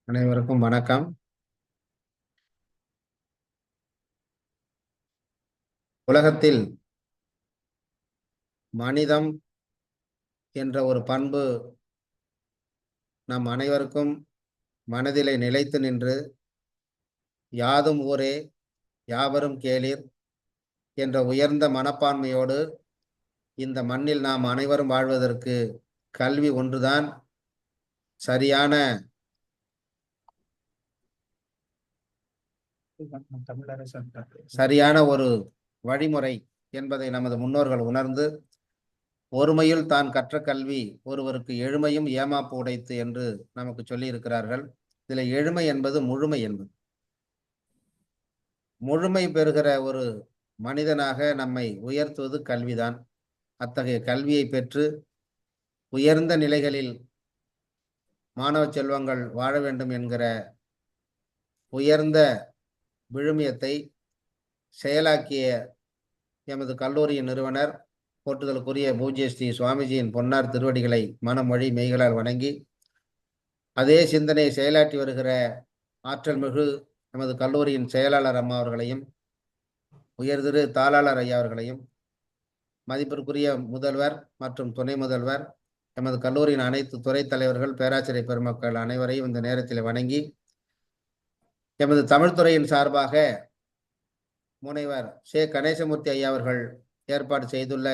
அனைவருக்கும் வணக்கம். உலகத்தில் மனிதம் என்ற ஒரு பண்பு நம் அனைவருக்கும் மனதிலே நிலைத்து நின்று யாதும் ஊரே யாவரும் கேளீர் என்ற உயர்ந்த மனப்பான்மையோடு இந்த மண்ணில் நாம் அனைவரும் வாழ்வதற்கு கல்வி ஒன்றுதான் சரியான ஒரு வழிமுறை என்பதை நமது முன்னோர்கள் உணர்ந்து, ஒருமையில் தான் கற்ற கல்வி ஒருவருக்கு எழுமையும் ஏமாப்பு உடைத்து என்று நமக்கு சொல்லி இருக்கிறார்கள். இதுல எழுமை என்பது முழுமை என்பது. முழுமை பெறுகிற ஒரு மனிதனாக நம்மை உயர்த்துவது கல்விதான். அத்தகைய கல்வியை பெற்று உயர்ந்த நிலைகளில் மாணவ செல்வங்கள் வாழ வேண்டும் என்கிற உயர்ந்த விழுமியத்தை செயலாக்கிய எமது கல்லூரியின் நிறுவனர் போற்றுதலுக்குரிய பூஜ்ய ஸ்ரீ சுவாமிஜியின் பொன்னார் திருவடிகளை மனம் மொழி மெய்களால் வணங்கி, அதே சிந்தனையை செயலாற்றி வருகிற ஆற்றல் மிகு நமது கல்லூரியின் செயலாளர் அம்மா அவர்களையும், உயர்திரு தாளாளர் ஐயா அவர்களையும், மதிப்பிற்குரிய முதல்வர் மற்றும் துணை முதல்வர், எமது கல்லூரியின் அனைத்து துறை தலைவர்கள், பேராசிரியர் பெருமக்கள் அனைவரையும் இந்த நேரத்தில் வணங்கி, எமது தமிழ்துறையின் சார்பாக முனைவர் ஷே கணேசமூர்த்தி ஐயா அவர்கள் ஏற்பாடு செய்துள்ள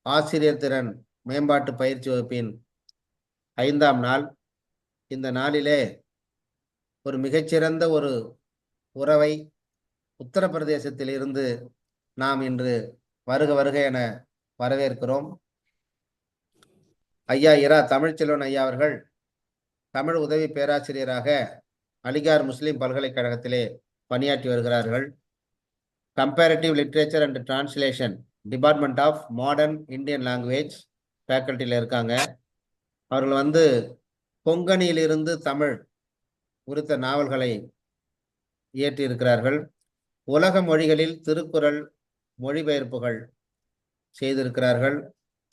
ஆசிரியர் திறன் மேம்பாட்டு பயிற்சி வகுப்பின் 5ஆம் நாள். இந்த நாளிலே ஒரு மிகச்சிறந்த ஒரு உறவை உத்தரப்பிரதேசத்தில் இருந்து நாம் இன்று வருக வருக என வரவேற்கிறோம். ஐயா இரா தமிழ்ச்செல்வன் ஐயா அவர்கள் தமிழ் உதவி பேராசிரியராக அலிகார் முஸ்லிம் பல்கலைக்கழகத்திலே பணியாற்றி வருகிறார்கள். Comparative literature and translation department of modern Indian language ஃபேக்கல்ட்டியில் இருக்காங்க. அவர்கள் கொங்கணியிலிருந்து தமிழ் குறித்த நாவல்களை இயற்றியிருக்கிறார்கள். உலக மொழிகளில் திருக்குறள் மொழிபெயர்ப்புகள் செய்திருக்கிறார்கள்.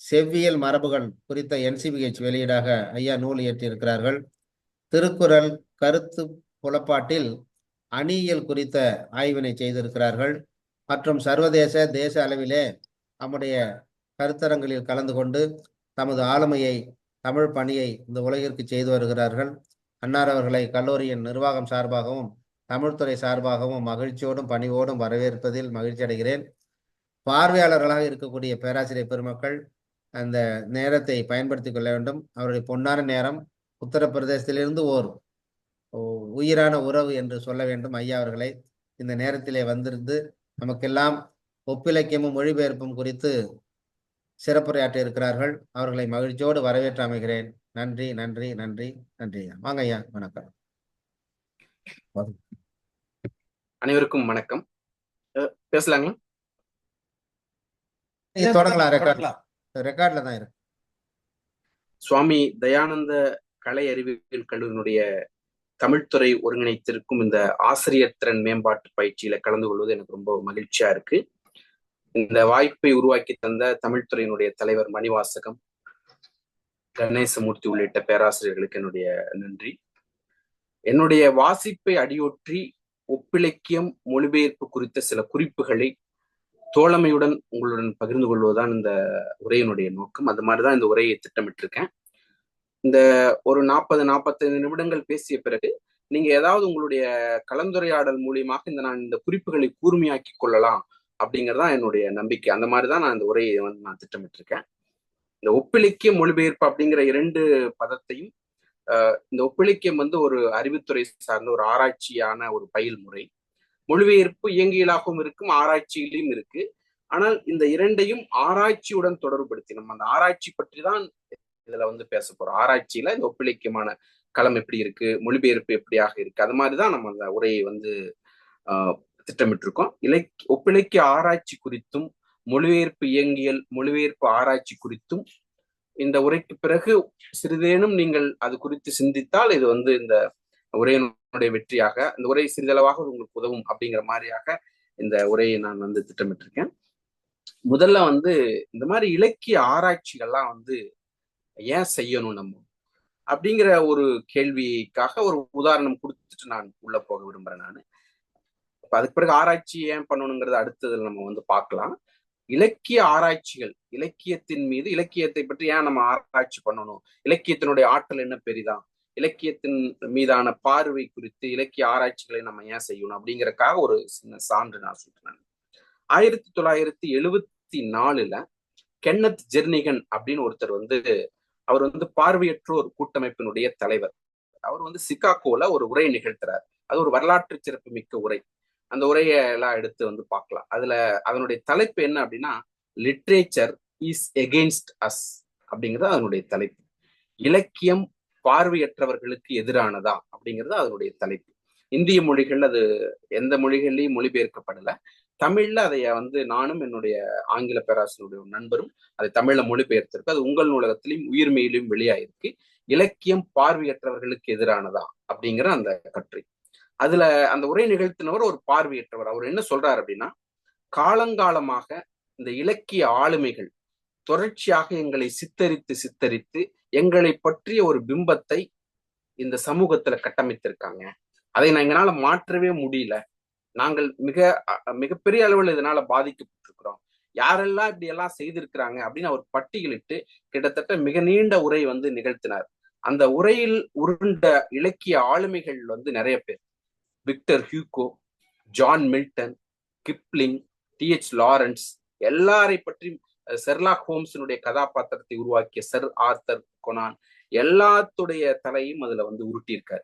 செவ்வியல் மரபுகள் குறித்த NCBH வெளியீடாக ஐயா நூல் இயற்றியிருக்கிறார்கள். திருக்குறள் கருத்து புலப்பாட்டில் அணியியல் குறித்த ஆய்வினை செய்திருக்கிறார்கள். மற்றும் சர்வதேச தேச அளவிலே நம்முடைய கருத்தரங்களில் கலந்து கொண்டு தமது ஆளுமையை, தமிழ் பணியை இந்த உலகிற்கு செய்து வருகிறார்கள். அன்னார் அவர்களை கல்லூரியின் நிர்வாகம் சார்பாகவும் தமிழ்துறை சார்பாகவும் மகிழ்ச்சியோடும் பணிவோடும் வரவேற்பதில் மகிழ்ச்சி அடைகிறேன். பார்வையாளர்களாக இருக்கக்கூடிய பேராசிரியர் பெருமக்கள் அந்த நேரத்தை பயன்படுத்தி கொள்ள வேண்டும். அவருடைய பொன்னான நேரம். உத்தரப்பிரதேசத்திலிருந்து ஓர் உயிரான உறவு என்று சொல்ல வேண்டும் ஐயா அவர்களை. இந்த நேரத்திலே வந்திருந்து நமக்கெல்லாம் ஒப்பிலக்கியமும் மொழிபெயர்ப்பும் குறித்து சிறப்புரையாற்ற இருக்கிறார்கள். அவர்களை மகிழ்ச்சியோடு வரவேற்று அமைகிறேன். நன்றி நன்றி நன்றி நன்றி. வாங்க ஐயா. வணக்கம். அனைவருக்கும் வணக்கம். பேசலாங்களா? தொடங்கலாம். ரெக்கார்ட்ல தான் இருக்கு. சுவாமி தயானந்த கலை அறிவியல் கல்லூரியினுடைய தமிழ்துறை ஒருங்கிணைத்திருக்கும் இந்த ஆசிரியர் திறன் மேம்பாட்டு பயிற்சியில கலந்து கொள்வது எனக்கு ரொம்ப மகிழ்ச்சியா இருக்கு. இந்த வாய்ப்பை உருவாக்கி தந்த தமிழ்துறையினுடைய தலைவர் மணிவாசகம், கணேசமூர்த்தி உள்ளிட்ட பேராசிரியர்களுக்கு என்னுடைய நன்றி. என்னுடைய வாசிப்பை அடியொற்றி ஒப்பிலக்கியம் மொழிபெயர்ப்பு குறித்த சில குறிப்புகளை தோழமையுடன் உங்களுடன் பகிர்ந்து கொள்வதுதான் இந்த உரையினுடைய நோக்கம். அந்த மாதிரிதான் இந்த உரையை திட்டமிட்டிருக்கேன். இந்த ஒரு 40-45 நிமிடங்கள் பேசிய பிறகு நீங்க ஏதாவது உங்களுடைய கலந்துரையாடல் மூலியமாக நான் இந்த குறிப்புகளை கூர்மையாக்கி கொள்ளலாம் அப்படிங்கறதா என்னுடைய நம்பிக்கை. அந்த மாதிரிதான் நான் இந்த உரையை நான் திட்டமிட்டிருக்கேன். இந்த ஒப்பிலக்கியம் மொழிபெயர்ப்பு அப்படிங்கிற 2 பதத்தையும், இந்த ஒப்பிலக்கியம் ஒரு அறிவுத்துறை சார்ந்த ஒரு ஆராய்ச்சியான ஒரு பயில் முறை. மொழிபெயர்ப்பு இயங்கியலாகவும் இருக்கும், ஆராய்ச்சியிலும் இருக்கு. ஆனால் இந்த 2ஐயும் ஆராய்ச்சியுடன் தொடர்புபடுத்தி நம்ம அந்த ஆராய்ச்சி பற்றி தான் இதுல பேச போறோம். ஆராய்ச்சியில இந்த ஒப்பிலக்கியமான களம் எப்படி இருக்கு, மொழிபெயர்ப்பு எப்படியாக இருக்கு, அது மாதிரிதான் நம்ம அந்த உரையை திட்டமிட்டிருக்கோம். ஒப்பிலக்கிய ஆராய்ச்சி குறித்தும் மொழிபெயர்ப்பு இயங்கியல், மொழிபெயர்ப்பு ஆராய்ச்சி குறித்தும் இந்த உரைக்கு பிறகு சிறிதேனும் நீங்கள் அது குறித்து சிந்தித்தால் இது இந்த உரையினுடைய வெற்றியாக, இந்த உரை சிறிதளவாக உங்களுக்கு உதவும் அப்படிங்கிற மாதிரியாக இந்த உரையை நான் திட்டமிட்டிருக்கேன். முதல்ல இந்த மாதிரி இலக்கிய ஆராய்ச்சிகள்லாம் ஏன் செய்யணும்? நம்ம அப்படிங்கிற ஒரு கேள்விக்காக ஒரு உதாரணம் கொடுத்துட்டு நான் உள்ள போக விரும்புறேன். நான் அதுக்கு பிறகு ஆராய்ச்சி ஏன் பண்ணணுங்கிறது அடுத்ததுல நம்ம வந்து பார்க்கலாம். இலக்கிய ஆராய்ச்சிகள், இலக்கியத்தின் மீது, இலக்கியத்தை பற்றி ஏன் நம்ம ஆராய்ச்சி பண்ணணும், இலக்கியத்தினுடைய ஆற்றல் என்ன பெரிதா, இலக்கியத்தின் மீதான பார்வை குறித்து இலக்கிய ஆராய்ச்சிகளை நம்ம ஏன் செய்யணும் அப்படிங்கறக்காக ஒரு சின்ன சான்று நான் சொல்றேன். 1974 கென்னத் ஜெர்னிகன் அப்படின்னு ஒருத்தர் வந்து, அவர் வந்து பார்வையற்றோர் கூட்டமைப்பினுடைய தலைவர். அவர் வந்து சிகாகோல ஒரு உரை நிகழ்த்துறார். அது ஒரு வரலாற்று சிறப்பு மிக்க உரை. அந்த உரையை எல்லாம் எடுத்து வந்து பார்க்கலாம். அதுல அதனுடைய தலைப்பு என்ன அப்படின்னா, லிட்ரேச்சர் இஸ் எகெயின்ஸ்ட் அஸ் அப்படிங்கிறது அதனுடைய தலைப்பு. இலக்கியம் பார்வையற்றவர்களுக்கு எதிரானதா அப்படிங்கிறது அதனுடைய தலைப்பு. இந்திய மொழிகள் அது எந்த மொழிகள்லையும் மொழிபெயர்க்கப்படல. தமிழ்ல அதைய வந்து நானும் என்னுடைய ஆங்கில பேராசிரியருடைய நண்பரும் அதை தமிழ்ல மொழிபெயர்த்திருக்கு. அது உங்கள் நூலகத்திலையும் உயிர்மெயிலும் வெளியாயிருக்கு. இலக்கியம் பார்வையற்றவர்களுக்கு எதிரானதா அப்படிங்கிற அந்த கட்டுரை. அதுல அந்த உரை நிகழ்த்தினவர் ஒரு பார்வையற்றவர். அவர் என்ன சொல்றாரு அப்படின்னா, காலங்காலமாக இந்த இலக்கிய ஆளுமைகள் தொடர்ச்சியாக எங்களை சித்தரித்து சித்தரித்து எங்களை பற்றிய ஒரு பிம்பத்தை இந்த சமூகத்துல கட்டமைத்திருக்காங்க. அதை எங்களால மாற்றவே முடியல. நாங்கள் மிகப்பெரிய அளவில் இதனால பாதிக்கப்பட்டிருக்கிறோம். யாரெல்லாம் இப்படி எல்லாம் செய்திருக்கிறாங்க அப்படின்னு அவர் பட்டியலிட்டு கிட்டத்தட்ட மிக நீண்ட உரை வந்து நிகழ்த்தினார். அந்த உரையில் உருண்ட இலக்கிய ஆளுமைகள் வந்து நிறைய பேர். Victor Hugo, John Milton, Kipling, D H. Lawrence, எல்லாரை பற்றி, ஷெர்லாக் ஹோம்ஸினுடைய கதாபாத்திரத்தை உருவாக்கிய சர் ஆர்தர் கொனான், எல்லாத்துடைய தலையும் அதுல வந்து உருட்டியிருக்காரு.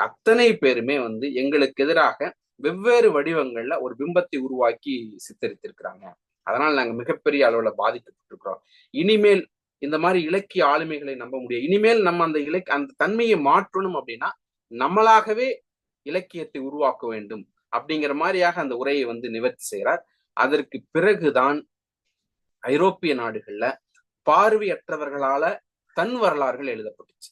அத்தனை பேருமே வந்து எங்களுக்கு எதிராக வெவ்வேறு வடிவங்கள்ல ஒரு பிம்பத்தை உருவாக்கி சித்தரித்திருக்கிறாங்க. அதனால நாங்க மிகப்பெரிய அளவுல பாதிக்கப்பட்டிருக்கிறோம். இனிமேல் இந்த மாதிரி இலக்கிய ஆளுமைகளை நம்ப முடியாது. இனிமேல் நம்ம அந்த தன்மையை மாற்றணும் அப்படின்னா நம்மளாகவே இலக்கியத்தை உருவாக்க வேண்டும் அப்படிங்கிற மாதிரியாக அந்த உரையை வந்து நிவர்த்தி செய்கிறார். அதற்கு பிறகுதான் ஐரோப்பிய நாடுகள்ல பார்வையற்றவர்களால தன் வரலாறுகள் எழுதப்பட்டுச்சு.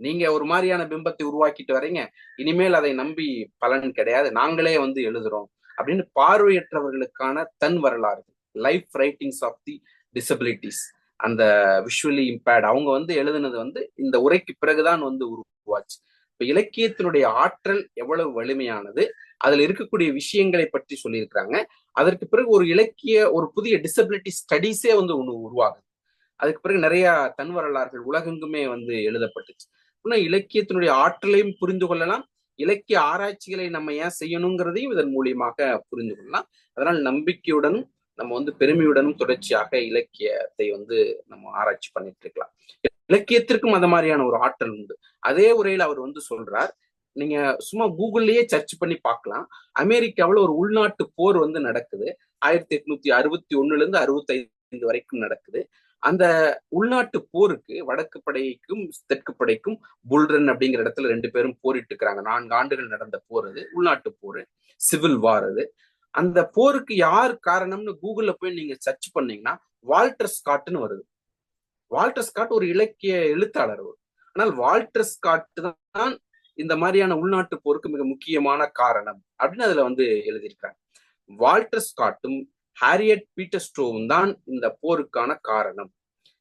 நீங்க ஒரு மாதிரியான பிம்பத்தை உருவாக்கிட்டு வரீங்க, இனிமேல் அதை நம்பி பலன் கிடையாது, நாங்களே வந்து எழுதுறோம் அப்படின்னு பார்வையற்றவர்களுக்கான தன் வரலாறுகள், life writings of the disabilities, அந்த விஷுவலி இம்பேர்ட், அவங்க வந்து எழுதுனது வந்து இந்த உரைக்கு பிறகுதான் வந்து உருவாச்சு. இப்ப இலக்கியத்தினுடைய ஆற்றல் எவ்வளவு வலிமையானது, அதுல இருக்கக்கூடிய விஷயங்களை பற்றி சொல்லியிருக்கிறாங்க. அதற்கு பிறகு ஒரு புதிய டிசபிலிட்டி ஸ்டடீஸே வந்து ஒண்ணு உருவாகுது. அதுக்கு பிறகு நிறைய தன் வரலாறுகள் உலகெங்குமே வந்து எழுதப்பட்டுச்சு. இலக்கியத்தினுடைய ஆற்றலையும் புரிந்து கொள்ளலாம், இலக்கிய ஆராய்ச்சிகளை நம்ம ஏன் செய்யணுங்கிறதையும் இதன் மூலியமாக புரிந்து கொள்ளலாம். அதனால் நம்பிக்கையுடனும் நம்ம வந்து பெருமையுடனும் தொடர்ச்சியாக இலக்கியத்தை வந்து நம்ம ஆராய்ச்சி பண்ணிட்டு இருக்கலாம். இலக்கியத்திற்கும் அந்த மாதிரியான ஒரு ஆற்றல் உண்டு. அதே உரையில் அவர் வந்து சொல்றார், நீங்க சும்மா கூகுள்லயே சர்ச் பண்ணி பார்க்கலாம். அமெரிக்காவில் ஒரு உள்நாட்டு போர் வந்து நடக்குது. 1861 65 வரைக்கும் நடக்குது. அந்த உள்நாட்டு போருக்கு வடக்கு படைக்கும் தெற்கு படைக்கும் புல்ரன் அப்படிங்கிற இடத்துல 2 பேரும் போரிட்டு இருக்கிறாங்க. 4 ஆண்டுகள் நடந்த போர் அது, உள்நாட்டு போர், சிவில் வார் அது. அந்த போருக்கு யார் காரணம்னு கூகுள்ல போய் நீங்க சர்ச் பண்ணீங்கன்னா வால்டர் ஸ்காட்னு வருது. வால்டர் ஸ்காட் ஒரு இலக்கிய எழுத்தாளர். ஆனால் வால்டர் ஸ்காட் தான் இந்த மாதிரியான உள்நாட்டு போருக்கு மிக முக்கியமான காரணம் அப்படின்னு அதுல வந்து எழுதியிருக்காங்க. வால்டர் ஸ்காட்டும் ஹாரியட் பீட்டர்ஸ்டோவும் தான் இந்த போருக்கான காரணம்.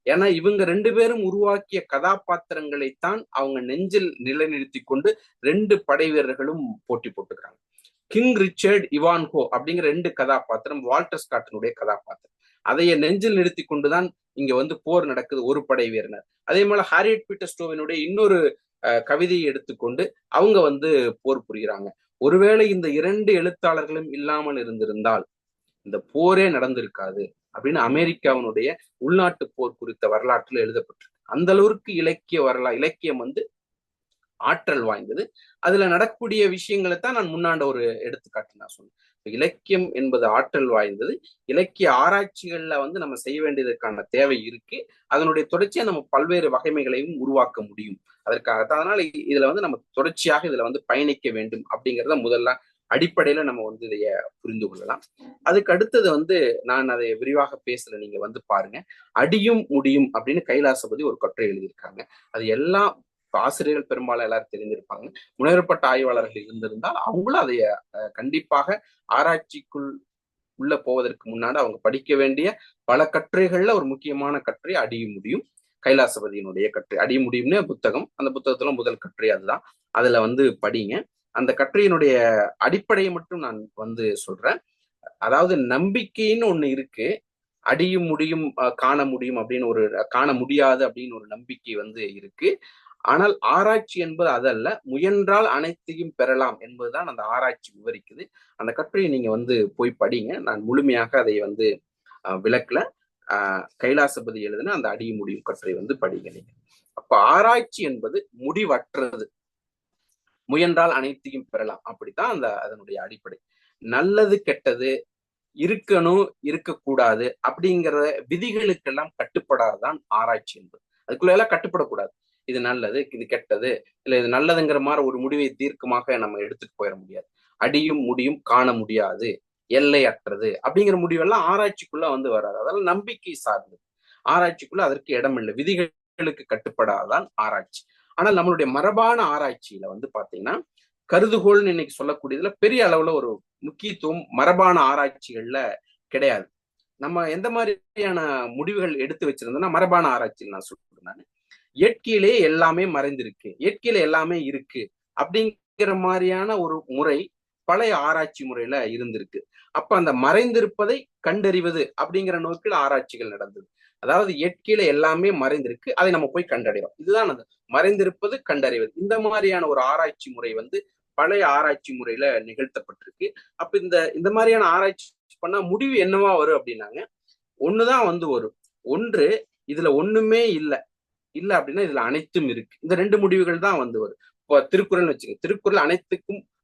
ஏன்னா இவங்க 2 பேரும் உருவாக்கிய கதாபாத்திரங்களைத்தான் அவங்க நெஞ்சில் நிலைநிறுத்தி கொண்டு 2 படை வீரர்களும் போட்டி போட்டுக்கிறாங்க. கிங் ரிச்சர்ட் இவான்ஹோ அப்படிங்கிற 2 கதாபாத்திரம் வால்டர் ஸ்காட்டினுடைய கதாபாத்திரம். அதைய நெஞ்சில் நிறுத்தி கொண்டுதான் இங்க வந்து போர் நடக்குது, ஒரு படை வீரனர். அதே போல ஹாரியட் பீட்டர்ஸ்டோவினுடைய இன்னொரு கவிதையை எடுத்துக்கொண்டு அவங்க வந்து போர் புரிகிறாங்க. ஒருவேளை இந்த 2 எழுத்தாளர்களும் இல்லாமல் இருந்திருந்தால் இந்த போரே நடந்திருக்காது அப்படின்னு அமெரிக்காவினுடைய உள்நாட்டு போர் குறித்த வரலாற்றில் எழுதப்பட்டிருக்கு. அந்த அளவுக்கு இலக்கியம் வந்து ஆற்றல் வாய்ந்தது. அதுல நடக்கக்கூடிய விஷயங்களை தான் நான் முன்னாண்ட ஒரு எடுத்துக்காட்டு நான் சொன்னேன். இலக்கியம் என்பது ஆற்றல் வாய்ந்தது. இலக்கிய ஆராய்ச்சிகள்ல வந்து நம்ம செய்ய வேண்டியதற்கான தேவை இருக்கு. அதனுடைய தொடர்ச்சியா நம்ம பல்வேறு வகைமைகளையும் உருவாக்க முடியும். அதற்காகத்தான். அதனால இதுல வந்து நம்ம தொடர்ச்சியாக இதுல வந்து பயணிக்க வேண்டும் அப்படிங்கிறத முதல்ல அடிப்படையில நம்ம வந்து இதைய புரிந்து கொள்ளலாம். அதுக்கு அடுத்தது வந்து நான் அதை விரிவாக பேசல, நீங்க வந்து பாருங்க. அடியும் முடியும் அப்படின்னு கைலாசபதி ஒரு கட்டுரை எழுதியிருக்காங்க. அது எல்லாம் ஆசிரியர்கள் பெரும்பாலும் எல்லாரும் தெரிந்திருப்பாங்க. முனைவரப்பட்ட ஆய்வாளர்கள் இருந்திருந்தால் அவங்களும் அதைய கண்டிப்பாக ஆராய்ச்சிக்குள் உள்ள போவதற்கு முன்னாடி அவங்க படிக்க வேண்டிய பல கட்டுரைகள்ல ஒரு முக்கியமான கட்டுரை அடியும் முடியும். கைலாசபதியினுடைய கட்டுரை அடிய முடியும்னு புத்தகம். அந்த புத்தகத்துல முதல் கட்டுரை அதுதான். அதுல வந்து படிங்க. அந்த கட்டுரையினுடைய அடிப்படையை மட்டும் நான் வந்து சொல்றேன். அதாவது நம்பிக்கைன்னு ஒண்ணு இருக்கு. அடியும் முடியும் காண முடியும் அப்படின்னு ஒரு காண முடியாது அப்படின்னு ஒரு நம்பிக்கை வந்து இருக்கு. ஆனால் ஆராய்ச்சி என்பது அதல்ல. முயன்றால் அனைத்தையும் பெறலாம் என்பதுதான் அந்த ஆராய்ச்சி விவரிக்குது. அந்த கட்டுரையை நீங்க வந்து போய் படிங்க. நான் முழுமையாக அதை வந்து விளக்கல. கைலாசபதி எழுதின அந்த அடிய முடியும் கட்டுரை வந்து படிங்க நீங்க. அப்ப ஆராய்ச்சி என்பது முடிவற்றது. முயன்றால் அனைத்தையும் பெறலாம். அப்படித்தான் அந்த அதனுடைய அடிப்படை. நல்லது கெட்டது இருக்கணும் இருக்கக்கூடாது அப்படிங்கிற விதிகளுக்கெல்லாம் கட்டுப்படாதான் ஆராய்ச்சி என்பது. அதுக்குள்ள எல்லாம் கட்டுப்படக்கூடாது. இது நல்லது, இது கெட்டது, இல்ல இது நல்லதுங்கிற மாதிரி ஒரு முடிவை தீர்க்கமாக நம்ம எடுத்துட்டு போயிட முடியாது. அடியும் முடியும் காண முடியாது, எல்லையற்றது அப்படிங்கிற முடிவெல்லாம் ஆராய்ச்சிக்குள்ள வந்து வராது. அதெல்லாம் நம்பிக்கை சார்ந்தது. ஆராய்ச்சிக்குள்ள அதற்கு இடம் இல்லை. விதிகளுக்கு கட்டுப்படாதான் ஆராய்ச்சி. ஆனால் நம்மளுடைய மரபான ஆராய்ச்சியில வந்து பாத்தீங்கன்னா கருதுகோள்னு இன்னைக்கு சொல்லக்கூடியதுல பெரிய அளவுல ஒரு முக்கியத்துவம் மரபான ஆராய்ச்சிகள்ல கிடையாது. நம்ம எந்த மாதிரியான முடிவுகள் எடுத்து வச்சிருந்தோம்னா மரபான ஆராய்ச்சியில் நான் சொல்றேன். நான் இயற்கையிலே எல்லாமே மறைந்திருக்கு, இயற்கையில எல்லாமே இருக்கு அப்படிங்கிற மாதிரியான ஒரு முறை பழைய ஆராய்ச்சி முறையில இருந்திருக்கு. அப்ப அந்த மறைந்திருப்பதை கண்டறிவது அப்படிங்கிற நோக்கில் ஆராய்ச்சிகள் நடந்தது. அதாவது இயற்கையில எல்லாமே மறைந்திருக்கு, அதை நம்ம போய் கண்டறிறோம். இதுதான் அந்த மறைந்திருப்பது கண்டறிவது. இந்த மாதிரியான ஒரு ஆராய்ச்சி முறை வந்து பழைய ஆராய்ச்சி முறையில நிகழ்த்தப்பட்டிருக்கு. அப்ப இந்த மாதிரியான ஆராய்ச்சி பண்ணா முடிவு என்னவா வரும் அப்படின்னாங்க, ஒண்ணுதான் வந்து வரும். ஒன்று இதுல ஒண்ணுமே இல்லை அப்படின்னா இதுல அனைத்தும் இருக்கு. இந்த ரெண்டு முடிவுகள் தான் வந்து வரும். இப்போ திருக்குறள் வச்சுக்க, திருக்குறள்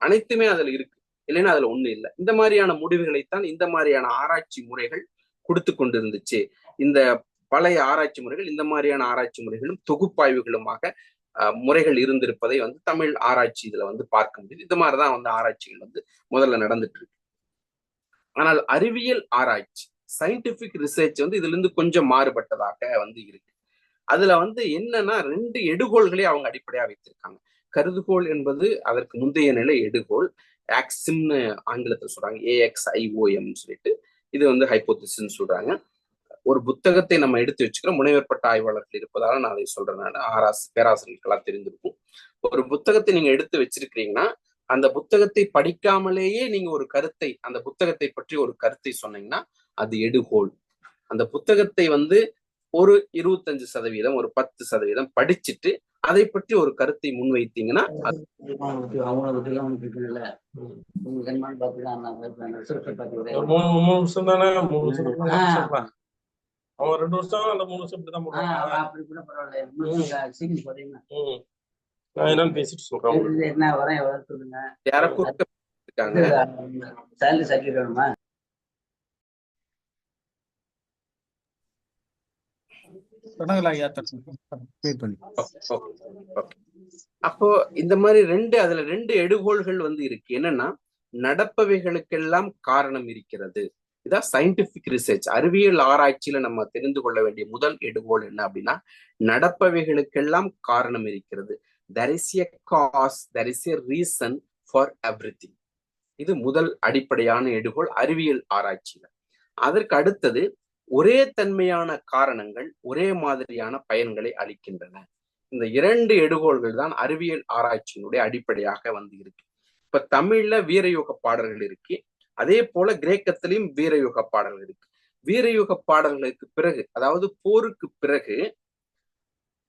அனைத்துமே அதுல இருக்கு, இல்லைன்னா அதுல ஒண்ணு இல்லை. இந்த மாதிரியான முடிவுகளைத்தான் இந்த மாதிரியான ஆராய்ச்சி முறைகள் கொடுத்து கொண்டு இருந்துச்சு. இந்த பழைய ஆராய்ச்சி முறைகள் இந்த மாதிரியான ஆராய்ச்சி முறைகளும் தொகுப்பாய்வுகளுமாக முறைகள் இருந்திருப்பதை வந்து தமிழ் ஆராய்ச்சி இதுல வந்து பார்க்க முடியுது. இந்த மாதிரிதான் வந்து ஆராய்ச்சிகள் வந்து முதல்ல நடந்துட்டு இருக்கு. ஆனால் அறிவியல் ஆராய்ச்சி, சயின்டிபிக் ரிசர்ச் வந்து இதுல இருந்து கொஞ்சம் மாறுபட்டதாக வந்து இருக்கு. அதுல வந்து என்னன்னா 2 எடுகோள்களை அவங்க அடிப்படையா வைத்திருக்காங்க. கருதுகோள் என்பது அதற்கு முந்தைய நிலை எடுகோள். ஆக்சிம்னு ஆங்கிலத்தில் சொல்றாங்க, AXIOM சொல்லிட்டு. இது வந்து ஹைப்போதிசிஸ்ன்னு சொல்றாங்க. ஒரு புத்தகத்தை நம்ம எடுத்து வச்சுக்கிறோம். முனைவர் பட்ட ஆய்வாளர்கள் இருப்பதால நான் அதை சொல்றேன். பேராசிரியர்களாக தெரிந்திருக்கும். ஒரு புத்தகத்தை நீங்க எடுத்து வச்சிருக்கிறீங்கன்னா அந்த புத்தகத்தை படிக்காமலேயே நீங்க ஒரு கருத்தை, அந்த புத்தகத்தை பற்றி ஒரு கருத்தை சொன்னீங்கன்னா அது எடுகோள். அந்த புத்தகத்தை வந்து ஒரு 25%, ஒரு 10% படிச்சுட்டு அதை பற்றி ஒரு கருத்தை முன்வைத்தீங்கன்னா பேசிட்டு சொல்றேன். அப்போ இந்த மாதிரி அதுல 2 எடுகோள்கள் வந்து இருக்கு. என்னன்னா நடப்பவைகளுக்கெல்லாம் காரணம் இருக்கிறது. இதான் சயின்டிபிக் ரிசர்ச். அறிவியல் ஆராய்ச்சியில நம்ம தெரிந்து கொள்ள வேண்டிய முதல் எடுகோள் என்ன அப்படின்னா, நடப்பவைகளுக்கெல்லாம் காரணம் இருக்கிறது. there is a cause, there is a reason for everything. இது முதல் அடிப்படையான எடுகோள் அறிவியல் ஆராய்ச்சியில. அதற்கு அடுத்தது ஒரே தன்மையான காரணங்கள் ஒரே மாதிரியான பயன்களை அளிக்கின்றன. இந்த 2 எடுகோள்கள் தான் அறிவியல் ஆராய்ச்சியினுடைய அடிப்படையாக வந்து இருக்கு. இப்ப தமிழ்ல வீரயுக பாடல்கள் இருக்கு, அதே போல கிரேக்கத்திலையும் வீரயுக பாடல்கள் இருக்கு. வீரயுக பாடல்களுக்கு பிறகு, அதாவது போருக்கு பிறகு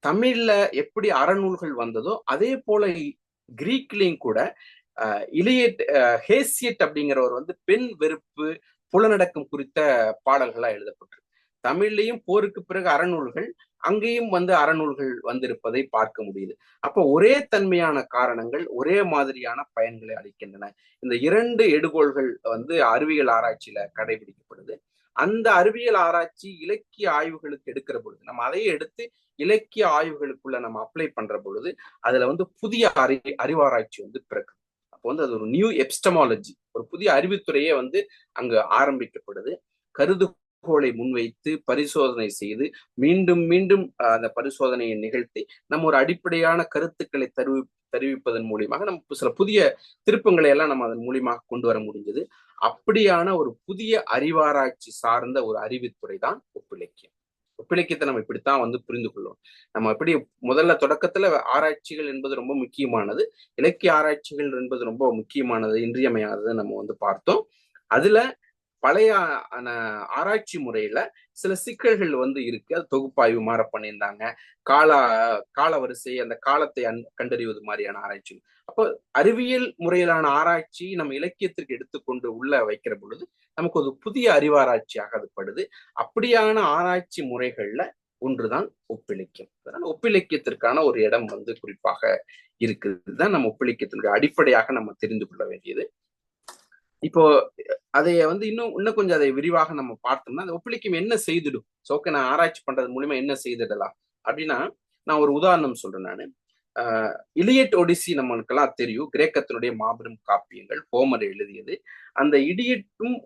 தமிழ்ல எப்படி அறநூல்கள் வந்ததோ அதே போல கிரீக்லயும் கூட ஹேசியட் அப்படிங்கிறவர் வந்து பெண் வெறுப்பு, புலனடக்கம் குறித்த பாடல்களா எழுதப்பட்டிருக்கு. தமிழ்லையும் போருக்கு பிறகு அறநூல்கள், அங்கேயும் வந்து அறநூல்கள் வந்திருப்பதை பார்க்க முடியுது. அப்போ ஒரே தன்மையான காரணங்கள் ஒரே மாதிரியான பயன்களை அளிக்கின்றன. இந்த 2 எடுகோள்கள் வந்து அறிவியல் ஆராய்ச்சியில கடைபிடிக்கப்படுது. அந்த அறிவியல் ஆராய்ச்சி இலக்கிய ஆய்வுகளுக்கு எடுக்கிற பொழுது, நம்ம அதையே எடுத்து இலக்கிய ஆய்வுகளுக்குள்ள நம்ம அப்ளை பண்ற பொழுது அதுல வந்து புதிய அறிவாராய்ச்சி வந்து பிறகு அப்போ வந்து அது ஒரு நியூ எபிஸ்டமாலஜி, ஒரு புதிய அறிவுத்துறையே வந்து அங்கு ஆரம்பிக்கப்படுது. கருதுகோளை முன்வைத்து பரிசோதனை செய்து மீண்டும் மீண்டும் அந்த பரிசோதனையை நிகழ்த்தி நம்ம ஒரு அடிப்படையான கருத்துக்களை தெரிவிப்பதன் மூலியமாக நம்ம சில புதிய திருப்பங்களை எல்லாம் நம்ம அதன் மூலியமாக கொண்டு வர முடிஞ்சது. அப்படியான ஒரு புதிய அறிவாராய்ச்சி சார்ந்த ஒரு அறிவுத்துறை தான் ஒப்பிலக்கியம். ஒப்பிலக்கியத்தை நம்ம இப்படித்தான் வந்து புரிந்து கொள்ளும். நம்ம எப்படி முதல்ல தொடக்கத்துல ஆராய்ச்சிகள் என்பது ரொம்ப முக்கியமானது, இலக்கிய ஆராய்ச்சிகள் என்பது ரொம்ப முக்கியமானது, இன்றியமையாதது நம்ம வந்து பார்த்தோம். அதுல பழைய ஆராய்ச்சி முறையில சில சிக்கல்கள் வந்து இருக்கு. அது தொகுப்பாய்வு மாற பண்ணியிருந்தாங்க. கால வரிசை, அந்த காலத்தை கண்டறிவது மாதிரியான ஆராய்ச்சி. அப்போ அறிவியல் முறையிலான ஆராய்ச்சி நம்ம இலக்கியத்திற்கு எடுத்துக்கொண்டு உள்ள வைக்கிற பொழுது நமக்கு ஒரு புதிய அறிவாராய்ச்சியாக அது படுது. அப்படியான ஆராய்ச்சி முறைகள்ல ஒன்றுதான் ஒப்பிலக்கியம். அதனால ஒப்பிலக்கியத்திற்கான ஒரு இடம் வந்து குறிப்பாக இருக்குது தான் நம்ம ஒப்பிலக்கியத்தினுடைய அடிப்படையாக நம்ம தெரிந்து கொள்ள வேண்டியது. இப்போ அதைய வந்து இன்னும் கொஞ்சம் அதை விரிவாக நம்ம பார்த்தோம்னா, அந்த ஒப்பிலக்கியம் என்ன செய்திடும்? ஓகே, நான் ஆராய்ச்சி பண்றது மூலியமா என்ன செய்திடலாம் அப்படின்னா, நான் ஒரு உதாரணம் சொல்றேன். நானு இலியட் ஒடிசி நம்மளுக்கெல்லாம் தெரியும், கிரேக்கத்தினுடைய மாபெரும் காப்பியங்கள், ஹோமர் எழுதியது. அந்த இடியட்டும்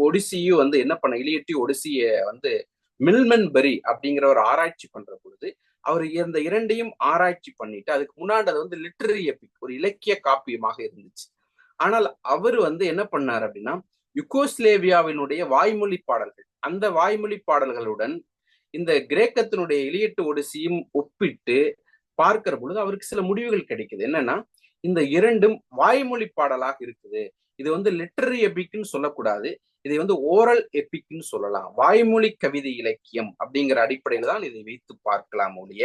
ஒடிசியும் வந்து என்ன பண்ண, இலியட்டையும் ஒடிசிய வந்து மில்மன் பெரி அப்படிங்கிற ஒரு ஆராய்ச்சி பண்ற பொழுது அவர் இந்த இரண்டையும் ஆராய்ச்சி பண்ணிட்டு, அதுக்கு முன்னாடி அது வந்து லிட்டரரி எபிக், ஒரு இலக்கிய காப்பியமாக இருந்துச்சு. ஆனால் அவர் வந்து என்ன பண்ணார் அப்படின்னா, யுகோஸ்லேவியாவினுடைய வாய்மொழி பாடல்கள், அந்த வாய்மொழி பாடல்களுடன் இந்த கிரேக்கத்தினுடைய இலியட் ஒடிசியும் ஒப்பிட்டு பார்க்கிற பொழுது அவருக்கு சில முடிவுகள் கிடைக்குது. என்னன்னா, இந்த இரண்டும் வாய்மொழி பாடலாக இருக்குது. இது வந்து லிட்டரரி எபிக்னு சொல்லக்கூடாது, இதை வந்து ஓரல் எபிக்னு சொல்லலாம். வாய்மொழி கவிதை இலக்கியம் அப்படிங்கிற அடிப்படையில தான் இதை வைத்து பார்க்கலாம் ஒழிய,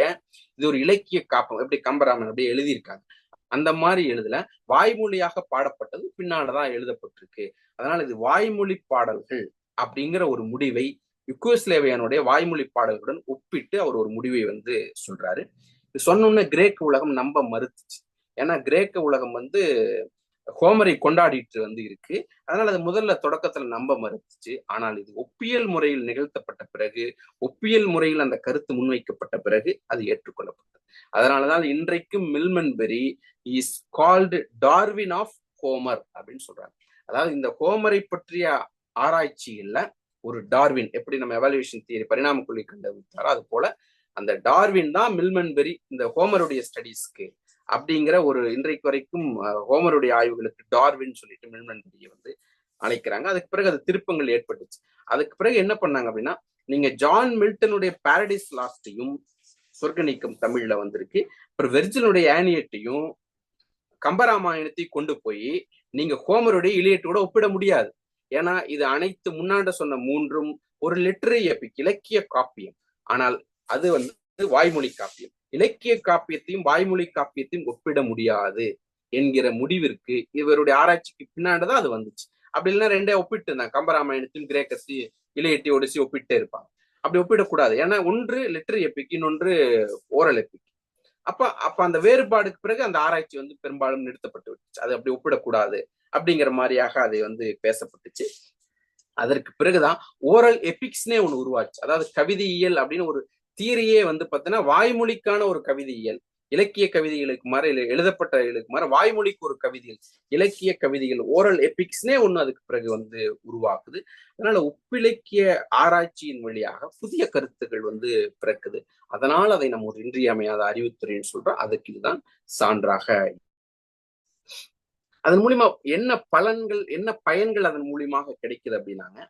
இது ஒரு இலக்கிய காப்பம் எப்படி கம்பராமன் அப்படியே எழுதியிருக்காங்க அந்த மாதிரி எழுதல, வாய்மொழியாக பாடப்பட்டது பின்னால்தான் எழுதப்பட்டிருக்கு. அதனால இது வாய்மொழி பாடல்கள் அப்படிங்கிற ஒரு முடிவை யுகோஸ்லேவியானுடைய வாய்மொழி பாடல்களுடன் ஒப்பிட்டு அவர் ஒரு முடிவை வந்து சொல்றாரு. சொன்னோன்னு கிரேக்க உலகம் நம்ப மறுத்துச்சு. ஏன்னா கிரேக்க உலகம் வந்து ஹோமரை கொண்டாடிட்டு வந்து இருக்கு. அதனால அது முதல்ல தொடக்கத்துல நம்ப மறுத்துச்சு. ஆனால் இது ஒப்பியல் முறையில் நிகழ்த்தப்பட்ட பிறகு, ஒப்பியல் முறையில் அந்த கருத்து முன்வைக்கப்பட்ட பிறகு அது ஏற்றுக்கொள்ளப்பட்டது. அதனாலதான் இன்றைக்கும் Milman Parry is called Darwin of Homer அப்படின்னு சொல்றாங்க. அதாவது இந்த ஹோமரை பற்றிய ஆராய்ச்சியில ஒரு டார்வின், எப்படி நம்ம எவாலுவேஷன் தியரி பரிணாம கொள்கை கண்டுபிடித்தாரோ அது போல அந்த டார்வின் தான் மில்மன் பெரி இந்த ஹோமருடைய ஸ்டடீஸ்க்கு அப்படிங்கிற ஒரு இன்றைக்கு வரைக்கும் ஹோமருடைய ஆய்வுகளுக்கு டார்வின் சொல்லிட்டு மில்மன் பெரியை வந்து அழைக்கிறாங்க. அதுக்கு பிறகு அது திருப்பங்கள் ஏற்பட்டுச்சு. அதுக்கு பிறகு என்ன பண்ணாங்க அப்படின்னா, நீங்க ஜான் மில்டனுடைய பாரடைஸ் லாஸ்டையும், சொர்க்க நீக்கம் தமிழ்ல வந்திருக்கு, அப்புறம் வெர்ஜினுடைய ஆனியட்டையும் கம்பராமாயணத்தையும் கொண்டு போய் நீங்க ஹோமருடைய இலியட்டோட ஒப்பிட முடியாது. ஏன்னா இது அனைத்து முன்னாண்ட சொன்ன மூன்றும் ஒரு லிட்டரரி எபிக், இலக்கிய காப்பியம். ஆனால் அது வந்து வாய்மொழி காப்பியம். இலக்கிய காப்பியத்தையும் வாய்மொழி காப்பியத்தையும் ஒப்பிட முடியாது என்கிற முடிவிற்கு இவருடைய ஆராய்ச்சிக்கு பின்னாடிதான் அது வந்துச்சு. அப்படி இல்லைன்னா ரெண்டே ஒப்பிட்டு இருந்தாங்க, கம்பராமாயணத்தையும் கிரேக்கசி இலியட்டி ஒடிசி ஒப்பிட்டே இருப்பாங்க. அப்படி ஒப்பிடக்கூடாது. ஏன்னா ஒன்று லிட்டரரி எபிக், இன்னொன்று ஓரல் எபிக். அப்ப அந்த வேறுபாடுக்கு பிறகு அந்த ஆராய்ச்சி வந்து பெரும்பாலும் நிறுத்தப்பட்டு விட்டுச்சு. அது அப்படி ஒப்பிடக்கூடாது அப்படிங்கிற மாதிரியாக அதை வந்து பேசப்பட்டுச்சு. அதற்கு பிறகுதான் ஓரல் எபிக்ஸ்னே ஒண்ணு உருவாச்சு. அதாவது கவிதையியல் அப்படின்னு ஒரு தியரியே வந்து பார்த்தீங்கன்னா, வாய்மொழிக்கான ஒரு கவிதையியல், இலக்கிய கவிதைகளுக்கு மாற எழுதப்பட்ட மாற வாய்மொழிக்கு ஒரு கவிதைகள், இலக்கிய கவிதைகள், ஓரல் எபிக்ஸ்னே ஒண்ணு அதுக்கு பிறகு வந்து உருவாக்குது. அதனால ஒப்பிலக்கிய ஆராய்ச்சியின் வழியாக புதிய கருத்துக்கள் வந்து பிறக்குது. அதனால அதை நம்ம ஒரு இன்றியமையாத அறிவுத்துறைன்னு சொல்றோம். அதுக்கு இதுதான் சான்றாக. அதன் மூலியமா என்ன பலன்கள், என்ன பயன்கள் அதன் மூலியமாக கிடைக்குது அப்படின்னாங்க,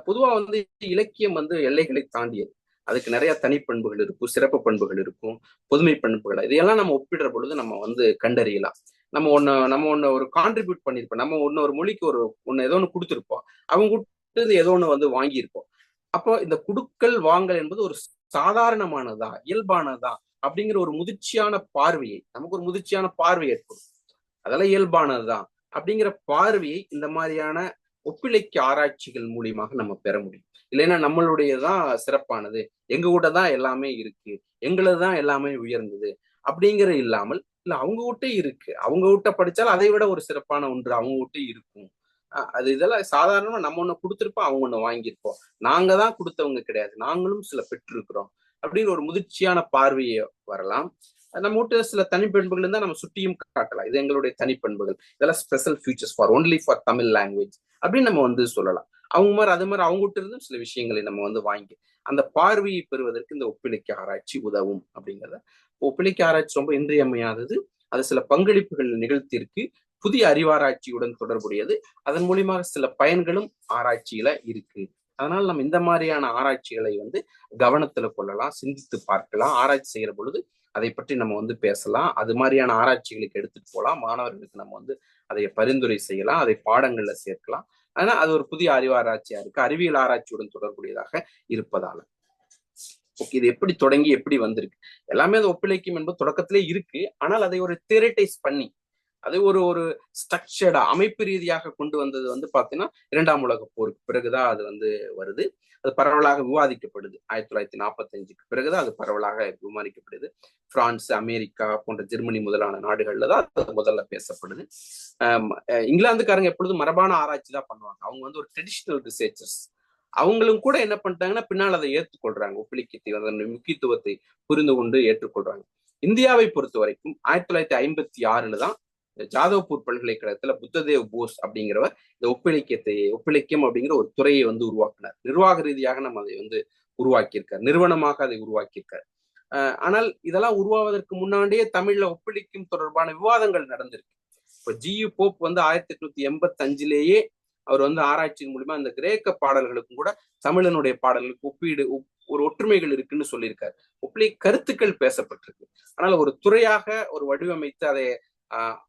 பொதுவா வந்து இலக்கியம் வந்து எல்லைகளை தாண்டியது. அதுக்கு நிறைய தனிப்பண்புகள் இருக்கும், சிறப்பு பண்புகள் இருக்கும், பொதுமை பண்புகள், இதையெல்லாம் நம்ம ஒப்பிடுற பொழுது நம்ம வந்து கண்டறியலாம். நம்ம ஒண்ணு ஒரு கான்ட்ரிபியூட் பண்ணிருப்போம், நம்ம ஒரு மொழிக்கு ஒண்ணு ஏதோ ஒண்ணு கொடுத்துருப்போம், அவங்க கொடுத்தது ஏதோ ஒண்ணு வந்து வாங்கியிருப்போம். அப்போ இந்த குடுக்கல் வாங்கல் என்பது ஒரு சாதாரணமானதா, இயல்பானதா அப்படிங்கிற ஒரு முதிர்ச்சியான பார்வையை, நமக்கு ஒரு முதிர்ச்சியான பார்வை ஏற்படும். அதெல்லாம் இயல்பானதுதான் அப்படிங்கிற பார்வையை இந்த மாதிரியான ஒப்பிலக்கிய ஆராய்ச்சிகள் மூலியமாக நம்ம பெற முடியும். இல்லைன்னா நம்மளுடையதான் சிறப்பானது, எங்க கூட தான் எல்லாமே இருக்கு, எங்களதுதான் எல்லாமே உயர்ந்தது அப்படிங்கிற இல்லாமல், இல்ல அவங்க கிட்டே இருக்கு, அவங்க கிட்ட படிச்சாலும் அதை விட ஒரு சிறப்பான ஒன்று அவங்க கிட்டே இருக்கும். அது இதெல்லாம் சாதாரணமா நம்ம ஒண்ணு கொடுத்துருப்போம், அவங்க ஒண்ணு வாங்கியிருப்போம், நாங்க தான் கொடுத்தவங்க கிடையாது, நாங்களும் சில பெற்றிருக்கிறோம் அப்படின்னு ஒரு முதிர்ச்சியான பார்வையை வரலாம். நம்ம விட்டு சில தனிப்பண்புகள் இருந்தா நம்ம சுட்டியும் காட்டலாம், இது எங்களுடைய தனிப்பண்புகள், இதெல்லாம் special features for only for Tamil language அப்படின்னு நம்ம வந்து சொல்லலாம். அவங்க மாதிரி அது மாதிரி அவங்க கிட்ட இருந்து சில விஷயங்களை நம்ம வந்து வாங்கி அந்த பார்வையை பெறுவதற்கு இந்த ஒப்பிலக்கிய ஆராய்ச்சி உதவும் அப்படிங்கிறத. ஒப்பிலக்கிய ஆராய்ச்சி ரொம்ப இன்றியமையாதது. அது சில பங்களிப்புகள் நிகழ்த்தியிருக்கு, புதிய அறிவாராய்ச்சியுடன் தொடர்புடையது. அதன் மூலியமாக சில பயன்களும் ஆராய்ச்சியில இருக்கு அதனால நம்ம இந்த மாதிரியான ஆராய்ச்சிகளை வந்து கவனத்துல கொள்ளலாம், சிந்தித்து பார்க்கலாம். ஆராய்ச்சி செய்யற பொழுது அதை பற்றி நம்ம வந்து பேசலாம். அது மாதிரியான ஆராய்ச்சிகளுக்கு எடுத்துட்டு போகலாம். மாணவர்களுக்கு நம்ம வந்து அதை பரிந்துரை செய்யலாம், அதை பாடங்கள்ல சேர்க்கலாம். ஆனா அது ஒரு புதிய அறிவாராய்ச்சியா இருக்கு, அறிவியல் ஆராய்ச்சியுடன் தொடர்புடையதாக இருப்பதால. இது எப்படி தொடங்கி எப்படி வந்திருக்கு? எல்லாமே அது ஒப்பிலக்கியம் என்பது தொடக்கத்திலே இருக்கு. ஆனால் அதை ஒரு தியரட்டைஸ் பண்ணி அது ஒரு ஒரு ஸ்ட்ரக்சர்டா அமைப்பு ரீதியாக கொண்டு வந்தது வந்து பாத்தீங்கன்னா 2ஆம் உலகப் போருக்கு பிறகுதான் அது வந்து வருது. அது பரவலாக விவாதிக்கப்படுது. 1945க்கு பிறகுதான் அது பரவலாக விவாதிக்கப்படுது. பிரான்ஸ், அமெரிக்கா போன்ற ஜெர்மனி முதலான நாடுகள்ல தான் அது முதல்ல பேசப்படுது. இங்கிலாந்துக்காரங்க எப்பொழுதும் மரபான ஆராய்ச்சி தான் பண்ணுவாங்க. அவங்க வந்து ஒரு ட்ரெடிஷனல் ரிசர்ச்சர்ஸ். அவங்களும் கூட என்ன பண்ணிட்டாங்கன்னா பின்னால் அதை ஏற்றுக்கொள்றாங்க. ஒப்பிலக்கியத்தை அதன் முக்கியத்துவத்தை புரிந்து கொண்டு ஏற்றுக்கொள்றாங்க. இந்தியாவை பொறுத்த வரைக்கும் 1956 தான் ஜாதவ்பூர் பல்கலைக்கழகத்துல புத்ததேவ் போஸ் அப்படிங்கிறவர் இந்த ஒப்பிலக்கியம் அப்படிங்கிற ஒரு துறையை வந்து உருவாக்கினார். நிர்வாக ரீதியாக நம்ம அதை வந்து உருவாக்கியிருக்கார், நிறுவனமாக அதை உருவாக்கியிருக்கார். ஆனால் இதெல்லாம் உருவாவதற்கு முன்னாடியே தமிழ்ல ஒப்பிலக்கியம் தொடர்பான விவாதங்கள் நடந்திருக்கு. இப்ப ஜியு போப் வந்து 1885லேயே அவர் வந்து ஆராய்ச்சியின் மூலமா இந்த கிரேக்க பாடல்களுக்கும் கூட தமிழனுடைய பாடல்களுக்கு ஒரு ஒற்றுமைகள் இருக்குன்னு சொல்லியிருக்காரு. கருத்துக்கள் பேசப்பட்டிருக்கு. ஆனால் ஒரு துறையாக ஒரு வடிவமைத்து அதை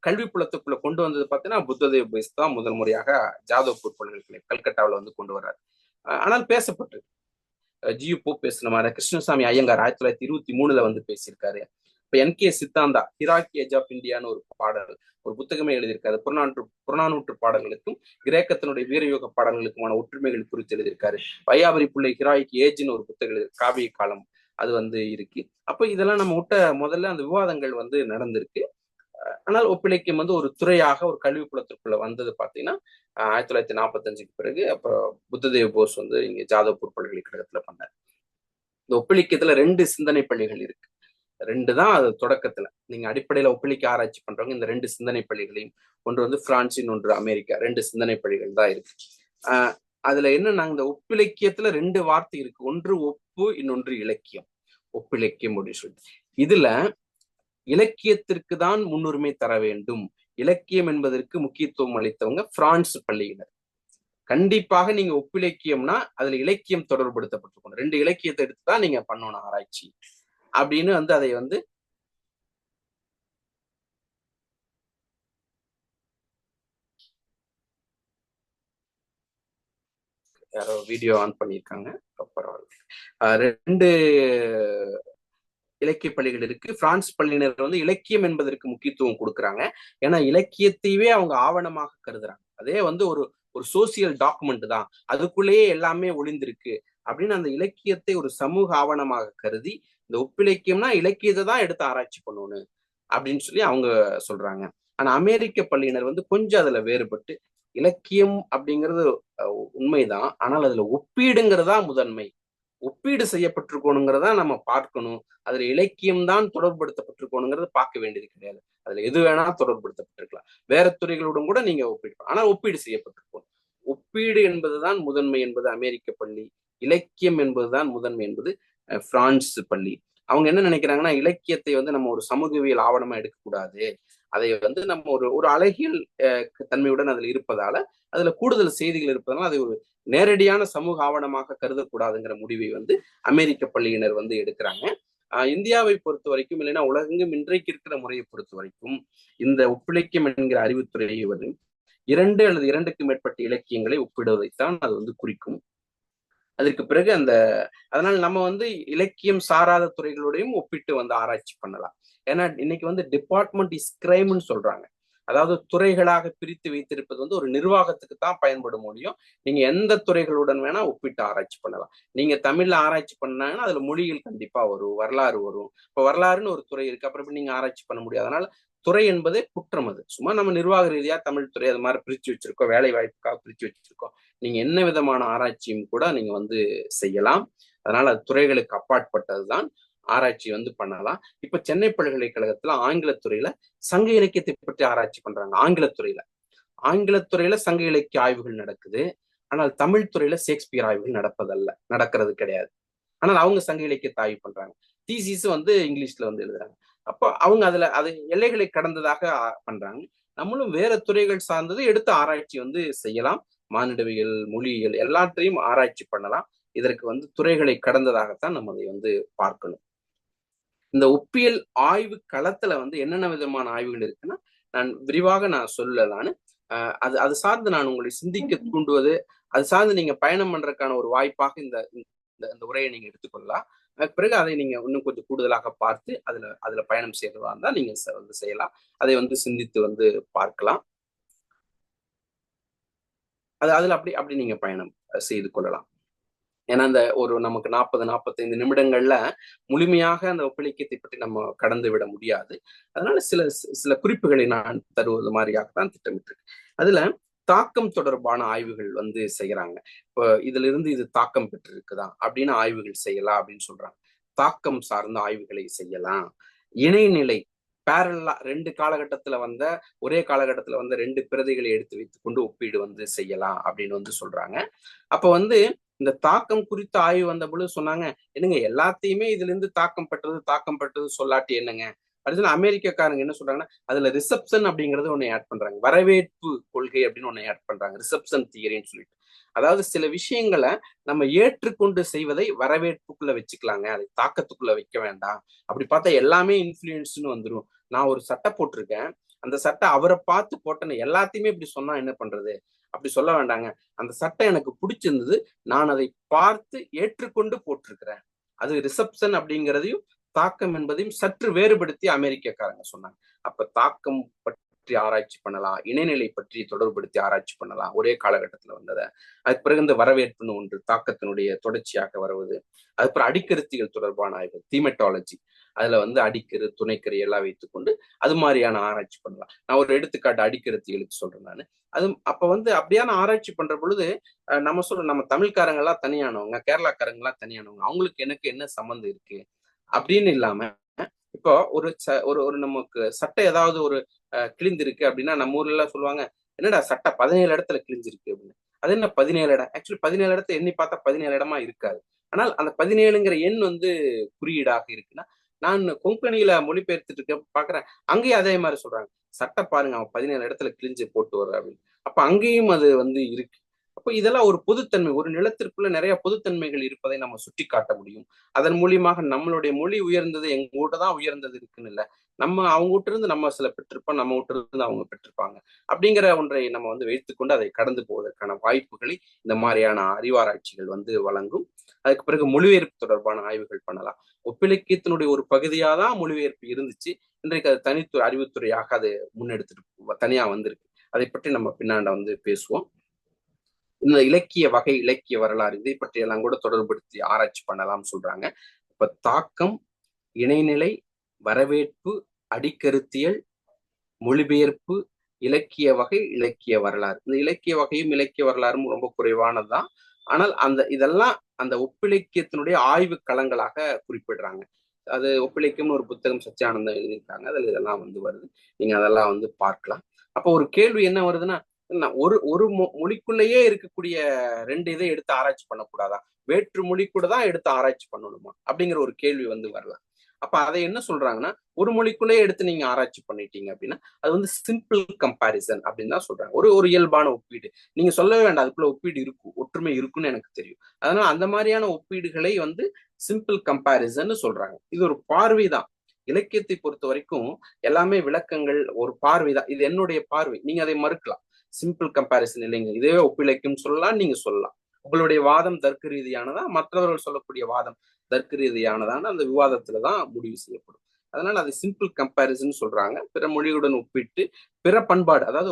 கல்வி புலத்துக்குள்ள கொண்டு வந்தது பார்த்தீங்கன்னா புத்ததேவ் போஸ் தான் முதல் முறையாக ஜாதவ்பூர் பல்கலைக்கழகம் கல்கட்டாவில் வந்து கொண்டு வர்றாரு. ஆனால் பேசப்பட்டிருக்கு. ஜியு போப் பேசின மாதிரி கிருஷ்ணசாமி ஐயங்கார் 1923 வந்து பேசியிருக்காரு. இப்ப NK Siddhanta heroic age of இந்தியான்னு ஒரு பாடல், ஒரு புத்தகமே எழுதியிருக்காரு. புறநானூற்று பாடல்களுக்கும் கிரேக்கத்தினுடைய வீரயோக பாடல்களுக்குமான ஒற்றுமைகள் குறித்து எழுதியிருக்காரு. வையாபுரி பிள்ளை ஹிராக்கி ஏஜ்னு ஒரு புத்தகம் காவிய காலம் அது வந்து இருக்கு. அப்ப இதெல்லாம் நம்ம முதல்ல அந்த விவாதங்கள் வந்து நடந்திருக்கு. ஆனால் ஒப்பிலக்கியம் வந்து ஒரு துறையாக ஒரு கல்வி புலத்திற்குள்ள வந்தது பாத்தீங்கன்னா 1945க்கு பிறகு. அப்புறம் புத்ததேவ் போஸ் வந்து இங்க ஜாதவ்பூர் பல்கலைக்கழகத்துல பண்ணார். இந்த ஒப்பிலக்கியத்துல 2 சிந்தனை பள்ளிகள் இருக்கு. 2 தான் அது தொடக்கத்துல. நீங்க அடிப்படையில ஒப்பிலக்கிய ஆராய்ச்சி பண்றவங்க இந்த 2 சிந்தனை பள்ளிகளையும், ஒன்று வந்து பிரான்சின், ஒன்று அமெரிக்கா, 2 சிந்தனை பள்ளிகள் தான் இருக்கு. அதுல என்னன்னா இந்த ஒப்பிலக்கியத்துல 2 வார்த்தை இருக்கு. ஒன்று ஒப்பு, இன்னொன்று இலக்கியம். ஒப்பிலக்கியம் அப்படின்னு சொல்லிட்டு இதுல இலக்கியத்திற்கு தான் முன்னுரிமை தர வேண்டும். இலக்கியம் என்பதற்கு முக்கியத்துவம் அளித்தவங்க பிரான்ஸ் பள்ளியினர். கண்டிப்பாக நீங்க ஒப்பிலக்கியம்னா அதுல இலக்கியம் தொடர்புபடுத்தப்பட்டிருக்கணும். 2 இலக்கியத்தை எடுத்துதான் நீங்க பண்ணணும் ஆராய்ச்சி அப்படின்னு வந்து அதை வந்து யாரோ வீடியோ ஆன் பண்ணியிருக்காங்க. பரவாயில்ல. 2 இலக்கிய பள்ளிகள் இருக்கு. பிரான்ஸ் பள்ளியினர் வந்து இலக்கியம் என்பதற்கு முக்கியத்துவம் கொடுக்குறாங்க. ஏன்னா இலக்கியத்தையே அவங்க ஆவணமாக கருதுறாங்க. அதே வந்து ஒரு சோசியல் டாக்குமெண்ட் தான், அதுக்குள்ளேயே எல்லாமே ஒளிந்திருக்கு அப்படின்னு அந்த இலக்கியத்தை ஒரு சமூக ஆவணமாக கருதி இந்த ஒப்பிலக்கியம்னா இலக்கியத்தை தான் எடுத்து ஆராய்ச்சி பண்ணணும் அப்படின்னு சொல்லி அவங்க சொல்றாங்க. ஆனா அமெரிக்க பள்ளியினர் வந்து கொஞ்சம் அதுல வேறுபட்டு இலக்கியம் அப்படிங்கிறது உண்மைதான், ஆனால் அதுல ஒப்பீடுங்கிறதா முதன்மை, ஒப்பீடு செய்யப்பட்டிருக்கணுங்கிறதா நம்ம பார்க்கணும். அதுல இலக்கியம் தான் தொடர்புபடுத்தப்பட்டிருக்கணுங்கிறத பார்க்க வேண்டியது கிடையாது. அதுல எது வேணா தொடர்புபடுத்தப்பட்டிருக்கலாம், வேற துறைகளுடன் கூட நீங்க ஒப்பீடு, ஆனா ஒப்பீடு செய்யப்பட்டிருக்கணும். ஒப்பீடு என்பதுதான் முதன்மை என்பது அமெரிக்க பள்ளி, இலக்கியம் என்பதுதான் முதன்மை என்பது பிரான்ஸ் பள்ளி. அவங்க என்ன நினைக்கிறாங்கன்னா இலக்கியத்தை வந்து நம்ம ஒரு சமூகவியல் ஆவணமா எடுக்கக்கூடாது, அதை வந்து நம்ம ஒரு அழகியல் தன்மையுடன் அதுல இருப்பதால, அதுல கூடுதல் செய்திகள் இருப்பதனால அதை ஒரு நேரடியான சமூக ஆவணமாக கருதக்கூடாதுங்கிற முடிவை வந்து அமெரிக்க பள்ளியினர் வந்து எடுக்கிறாங்க. இந்தியாவை பொறுத்த வரைக்கும், இல்லைன்னா உலகெங்கும் இன்றைக்கு இருக்கிற முறையை பொறுத்த வரைக்கும் இந்த ஒப்பிலக்கியம் என்கிற அறிவுத்துறையை வந்து 2 அல்லது 2க்கு மேற்பட்ட இலக்கியங்களை ஒப்பிடுவதைத்தான் அது வந்து குறிக்கும். அதற்கு பிறகு அதனால நம்ம வந்து இலக்கியம் சாராத துறைகளோடையும் ஒப்பிட்டு வந்து ஆராய்ச்சி பண்ணலாம். ஏன்னா இன்னைக்கு வந்து டிபார்ட்மெண்ட் இஸ் கிரைம்னு சொல்றாங்க. அதாவது துறைகளாக பிரித்து வைத்திருப்பது வந்து ஒரு நிர்வாகத்துக்கு தான் பயன்படும் முடியும். நீங்க எந்த துறைகளுடன் வேணா ஒப்பிட்டு ஆராய்ச்சி பண்ணலாம். நீங்க தமிழ்ல ஆராய்ச்சி பண்ணாங்கன்னா அதுல மொழிகள் கண்டிப்பா வரும், வரலாறு வரும். இப்ப வரலாறுன்னு ஒரு துறை இருக்கு, அப்புறம் நீங்க ஆராய்ச்சி பண்ண முடியாது. அதனால துறை என்பதே குற்றம். அது சும்மா நம்ம நிர்வாக ரீதியா தமிழ் துறை அது மாதிரி பிரிச்சு வச்சிருக்கோம், வேலை வாய்ப்புக்காக பிரிச்சு வச்சிருக்கோம். நீங்க என்ன விதமான ஆராய்ச்சியும் கூட நீங்க வந்து செய்யலாம். அதனால அது துறைகளுக்கு அப்பாற்பட்டதுதான், ஆராய்ச்சி வந்து பண்ணலாம். இப்ப சென்னை பல்கலைக்கழகத்துல ஆங்கிலத்துறையில சங்க இலக்கியத்தை பற்றி ஆராய்ச்சி பண்றாங்க. ஆங்கிலத்துறையில சங்க இலக்கிய ஆய்வுகள் நடக்குது. ஆனால் தமிழ் துறையில ஷேக்ஸ்பியர் ஆய்வுகள் நடக்கிறது கிடையாது. ஆனால் அவங்க சங்க இலக்கியத்தை ஆய்வு பண்றாங்க. தீசிஸ் வந்து இங்கிலீஷ்ல வந்து எழுதுறாங்க. அப்போ அவங்க அது எல்லைகளை கடந்ததாக பண்றாங்க. நம்மளும் வேற துறைகள் சார்ந்தது எடுத்து ஆராய்ச்சி வந்து செய்யலாம். மானிடவியல், மொழியியல் எல்லாத்தையும் ஆராய்ச்சி பண்ணலாம். இதற்கு வந்து துறைகளை கடந்ததாகத்தான் நம்ம அதை வந்து பார்க்கணும். இந்த ஒப்பியல் ஆய்வு களத்துல வந்து என்னென்ன விதமான ஆய்வுகள் இருக்குன்னா நான் விரிவாக சொல்லலான்னு அது அது சார்ந்து நான் உங்களை சிந்திக்க தூண்டுவது, அது சார்ந்து நீங்க பயணம் பண்றதுக்கான ஒரு வாய்ப்பாக இந்த இந்த உரையை நீங்க எடுத்துக்கொள்ளலாம். பிறகு அதை நீங்க இன்னும் கொஞ்சம் கூடுதலாக பார்த்து அதுல பயணம் செய்யறதா இருந்தா நீங்க வந்து செய்யலாம். அதை வந்து சிந்தித்து வந்து பார்க்கலாம். அதுல அப்படி நீங்க பயணம் செய்து கொள்ளலாம். ஏன்னா அந்த ஒரு நமக்கு 40-45 நிமிடங்கள்ல முழுமையாக அந்த ஒப்பிலக்கியத்தை பற்றி நம்ம கடந்து விட முடியாது. அதனால சில குறிப்புகளை நான் தருவது மாதிரியாகத்தான் திட்டமிட்டிருக்கேன். அதுல தாக்கம் தொடர்பான ஆய்வுகள் வந்து செய்யறாங்க. இப்போ இதுல இருந்து இது தாக்கம் பெற்றிருக்குதா அப்படின்னு ஆய்வுகள் செய்யலாம் அப்படின்னு சொல்றாங்க. தாக்கம் சார்ந்த ஆய்வுகளை செய்யலாம். இணைநிலை பேரலா 2 காலகட்டத்துல வந்த ஒரே காலகட்டத்துல வந்த 2 பிரதிகளை எடுத்து வைத்துக் கொண்டு ஒப்பீடு வந்து செய்யலாம் அப்படின்னு வந்து சொல்றாங்க. அப்ப வந்து இந்த தாக்கம் குறித்த ஆய்வு வந்த பொழுது சொன்னாங்க, என்னங்க எல்லாத்தையுமே இதுல இருந்து தாக்கம் பெற்றது சொல்லாட்டி என்னங்க அப்படின்னு அமெரிக்கக்காரங்க என்ன சொல்றாங்கன்னா அதுல ரிசப்ஷன் அப்படிங்கறது ஒண்ணு ஆட் பண்றாங்க. வரவேற்பு கொள்கை அப்படின்னு ஒண்ணு ஆட் பண்றாங்க. ரிசப்ஷன் தியரின்னு சொல்லிட்டு. அதாவது சில விஷயங்களை நம்ம ஏற்றுக்கொண்டு செய்வதை வரவேற்புக்குள்ள வச்சுக்கலாங்க, அதை தாக்கத்துக்குள்ள வைக்க வேண்டாம். அப்படி பார்த்தா எல்லாமே இன்ஃபுளுயன்ஸ்னு வந்துடும். நான் ஒரு சட்டை போட்டிருக்கேன், அந்த சட்டை அவரை பார்த்து போட்டேன்னு எல்லாத்தையுமே இப்படி சொன்னா என்ன பண்றது? அப்படி சொல்ல வேண்டாங்க. அந்த சட்டை எனக்கு பிடிச்சிருந்தது, நான் அதை பார்த்து ஏற்றுக்கொண்டு போட்டிருக்கிறேன். அது ரிசப்ஷன் அப்படிங்கிறதையும் தாக்கம் என்பதையும் சற்று வேறுபடுத்தி அமெரிக்கக்காரங்க சொன்னாங்க. அப்ப தாக்கம் பற்றி ஆராய்ச்சி பண்ணலாம், இணைநிலை பற்றி தொடர்புபடுத்தி ஆராய்ச்சி பண்ணலாம் ஒரே காலகட்டத்துல வந்ததை. அதுக்கு பிறகு இந்த வரவேற்புன்னு ஒன்று தாக்கத்தினுடைய தொடர்ச்சியாக வருவது. அதுக்கப்புறம் அடிக்கருத்திகள் தொடர்பான ஆய்வு, தீமெட்டாலஜி, அதுல வந்து அடிக்கரு துணைக்கரு எல்லாம் வைத்துக்கொண்டு அது மாதிரியான ஆராய்ச்சி பண்ணலாம். நான் ஒரு எடுத்துக்காட்டு அடிக்கருத்திகளுக்கு சொல்றேன் நான். அது அப்ப வந்து அப்படியான ஆராய்ச்சி பண்ற பொழுது நம்ம சொல்றோம் நம்ம தமிழ்காரங்க எல்லாம் தனியானவங்க, கேரளாக்காரங்க எல்லாம் தனியானவங்க, அவங்களுக்கு எனக்கு என்ன சம்மந்தம் இருக்கு அப்படின்னு இல்லாம இப்போ ஒரு நமக்கு சட்டை ஏதாவது ஒரு கிழிந்திருக்கு அப்படின்னா நம்ம ஊர்ல எல்லாம் சொல்லுவாங்க, என்னடா சட்டை 17 இடத்துல கிழிஞ்சிருக்கு அப்படின்னு. அது என்ன 17 இடம்? ஆக்சுவலி 17 இடத்த எண்ணி பார்த்தா 17 இடமா இருக்காது. ஆனால் அந்த 17ங்கிற எண் வந்து குறியீடாக இருக்குன்னா, நான் கொங்கணியில மொழிபெயர்த்துட்டு இருக்க பாக்குறேன், அங்கேயும் அதே மாதிரி சொல்றாங்க, சட்டை பாருங்க அவன் 17 இடத்துல கிழிஞ்சு போட்டு வர்ற அப்படின்னு. அப்ப அங்கேயும் அது வந்து இருக்கு. அப்ப இதெல்லாம் ஒரு பொதுத்தன்மை, ஒரு நிலத்திற்குள்ள நிறைய பொதுத்தன்மைகள் இருப்பதை நம்ம சுட்டி காட்ட முடியும். அதன் மூலியமாக நம்மளுடைய மொழி உயர்ந்தது எங்க கிட்ட தான் உயர்ந்தது இருக்குன்னு இல்லை, நம்ம அவங்க கிட்ட இருந்து நம்ம சில பெற்றிருப்போம், நம்ம கிட்ட இருந்து அவங்க பெற்றிருப்பாங்க. அப்படிங்கிற ஒன்றை நம்ம வந்து வைத்துக்கொண்டு அதை கடந்து போவதற்கான வாய்ப்புகளை இந்த மாதிரியான அறிவாராய்ச்சிகள் வந்து வழங்கும். அதுக்கு பிறகு மொழிபெயர்ப்பு தொடர்பான ஆய்வுகள் பண்ணலாம். ஒப்பிலக்கியத்தினுடைய ஒரு பகுதியாதான் மொழிபெயர்ப்பு இருந்துச்சு. இன்றைக்கு அது தனித்துறை அறிவுத்துறையாக அது முன்னெடுத்துட்டு தனியா வந்திருக்கு. அதை பற்றி நம்ம பின்னாண்ட வந்து பேசுவோம். இந்த இலக்கிய வகை, இலக்கிய வரலாறு இதை பற்றி எல்லாம் கூட தொடர்புபடுத்தி ஆராய்ச்சி பண்ணலாம்னு சொல்றாங்க. இப்ப தாக்கம், இணைநிலை, வரவேற்பு, அடிக்கருத்தியல், மொழிபெயர்ப்பு, இலக்கிய வகை, இலக்கிய வரலாறு. இந்த இலக்கிய வகையும் இலக்கிய வரலாறும் ரொம்ப குறைவானதுதான். ஆனால் இதெல்லாம் அந்த ஒப்பிலக்கியத்தினுடைய ஆய்வு களங்களாக குறிப்பிடுறாங்க. அது ஒப்பிலக்கியம்னு ஒரு புத்தகம் சச்சியானந்தம் எழுதியிருக்காங்க, அதுல இதெல்லாம் வந்து வருது. நீங்க அதெல்லாம் வந்து பார்க்கலாம். அப்போ ஒரு கேள்வி என்ன வருதுன்னா, ஒரு மொழிக்குள்ளேயே இருக்கக்கூடிய 2 இதை எடுத்து ஆராய்ச்சி பண்ணக்கூடாதா? வேற்று மொழி கூட தான் எடுத்து ஆராய்ச்சி பண்ணணுமா அப்படிங்கிற ஒரு கேள்வி வந்து வரலாம். அப்ப அதை என்ன சொல்றாங்கன்னா, ஒரு மொழிக்குள்ளேயே எடுத்து நீங்க ஆராய்ச்சி பண்ணிட்டீங்க அப்படின்னா அது வந்து சிம்பிள் கம்பாரிசன் அப்படின்னு தான் சொல்றாங்க. ஒரு இயல்பான ஒப்பீடு. நீங்க சொல்லவே வேண்டாம் அதுக்குள்ள ஒப்பீடு இருக்கும், ஒற்றுமை இருக்குன்னு எனக்கு தெரியும். அதனால அந்த மாதிரியான ஒப்பீடுகளை வந்து சிம்பிள் கம்பாரிசன் சொல்றாங்க. இது ஒரு பார்வைதான். இலக்கியத்தை பொறுத்த வரைக்கும் எல்லாமே விளக்கங்கள், ஒரு பார்வைதான். இது என்னுடைய பார்வை, நீங்க அதை மறுக்கலாம். சிம்பிள் கம்பாரிசன் இல்லைங்க, இதுவே ஒப்பிலக்கியம் சொல்லலாம், நீங்க சொல்லலாம். உங்களுடைய வாதம் தர்க்க ரீதியானதா, மற்றவர்கள் சொல்லக்கூடிய வாதம் தர்க்க ரீதியானதான அந்த விவாதத்துலதான் முடிவு செய்யப்படும். அதனால அது சிம்பிள் கம்பாரிசன் சொல்றாங்க. பிற மொழியுடன் ஒப்பிட்டு பிற பண்பாடு, அதாவது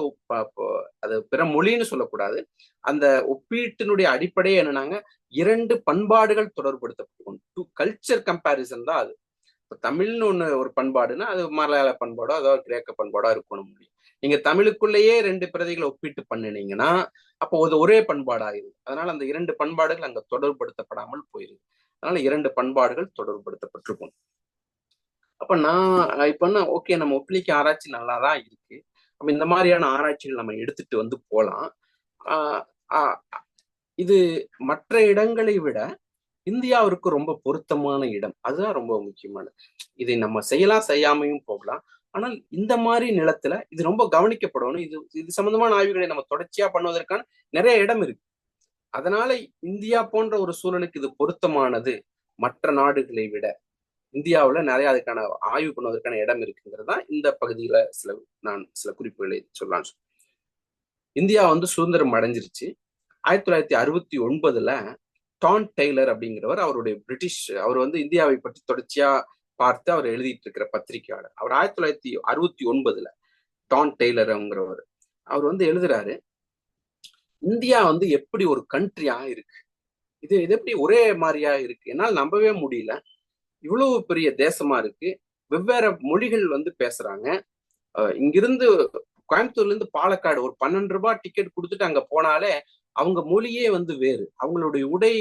அது பிற மொழின்னு சொல்லக்கூடாது, அந்த ஒப்பீட்டினுடைய அடிப்படையே என்னன்னாங்க 2 பண்பாடுகள் தொடர்புபடுத்தப்படும். கல்ச்சர் கம்பாரிசன் தான் அது. இப்ப தமிழ்னு ஒரு பண்பாடுன்னா அது மலையாள பண்பாடோ அதாவது கிரேக்க பண்பாடோ இருக்கணும் முடியும். நீங்க தமிழுக்குள்ளேயே 2 பிரதிகளை ஒப்பிட்டு பண்ணினீங்கன்னா அப்போ அது ஒரே பண்பாடாயிருது. அதனால அந்த 2 பண்பாடுகள் அங்க தொடர்புபடுத்தப்படாமல் போயிருது. அதனால 2 பண்பாடுகள் தொடர்புபடுத்தப்பட்டிருக்கும். அப்ப நான் இப்ப ஓகே, நம்ம ஒப்பிலக்கிய ஆராய்ச்சி நல்லாதான் இருக்கு. அப்ப இந்த மாதிரியான ஆராய்ச்சிகள் நம்ம எடுத்துட்டு வந்து போலாம். இது மற்ற இடங்களை விட இந்தியாவிற்கு ரொம்ப பொருத்தமான இடம். அதுதான் ரொம்ப முக்கியமானது. இதை நம்ம செய்யலாம், செய்யாமையும் போகலாம். ஆனால் இந்த மாதிரி நிலத்துல இது ரொம்ப கவனிக்கப்படணும். இது சம்பந்தமான ஆய்வுகளை நம்ம தொடர்ச்சியா பண்ணுவதற்கான நிறைய இடம் இருக்கு. அதனால இந்தியா போன்ற ஒரு சூழலுக்கு இது பொருத்தமானது. மற்ற நாடுகளை விட இந்தியாவுல நிறைய அதுக்கான ஆய்வு பண்ணுவதற்கான இடம் இருக்குங்கிறது தான் இந்த பகுதியில நான் சில குறிப்புகளை சொல்லலாம். இந்தியா வந்து சுதந்திரம் அடைஞ்சிருச்சு. 1969 டான் டெய்லர் அப்படிங்கிறவர், அவருடைய அவர் வந்து இந்தியாவை பற்றி தொடர்ச்சியா பார்த்து அவர் எழுதிட்டு இருக்கிற பத்திரிகையாளர். அவர் 1969 டான் டெய்லர்ங்கிறவர் அவர் வந்து எழுதுறாரு, இந்தியா வந்து எப்படி ஒரு கண்ட்ரியா இருக்கு, இது எப்படி ஒரே மாதிரியா இருக்கு, என்னால் நம்பவே முடியல. இவ்வளவு பெரிய தேசமா இருக்கு, வெவ்வேறு மொழிகள் வந்து பேசுறாங்க. இங்கிருந்து கோயம்புத்தூர்ல இருந்து பாலக்காடு ஒரு 12 ரூபாய் டிக்கெட் கொடுத்துட்டு அங்க போனாலே அவங்க மொழியே வந்து வேறு, அவங்களுடைய உடை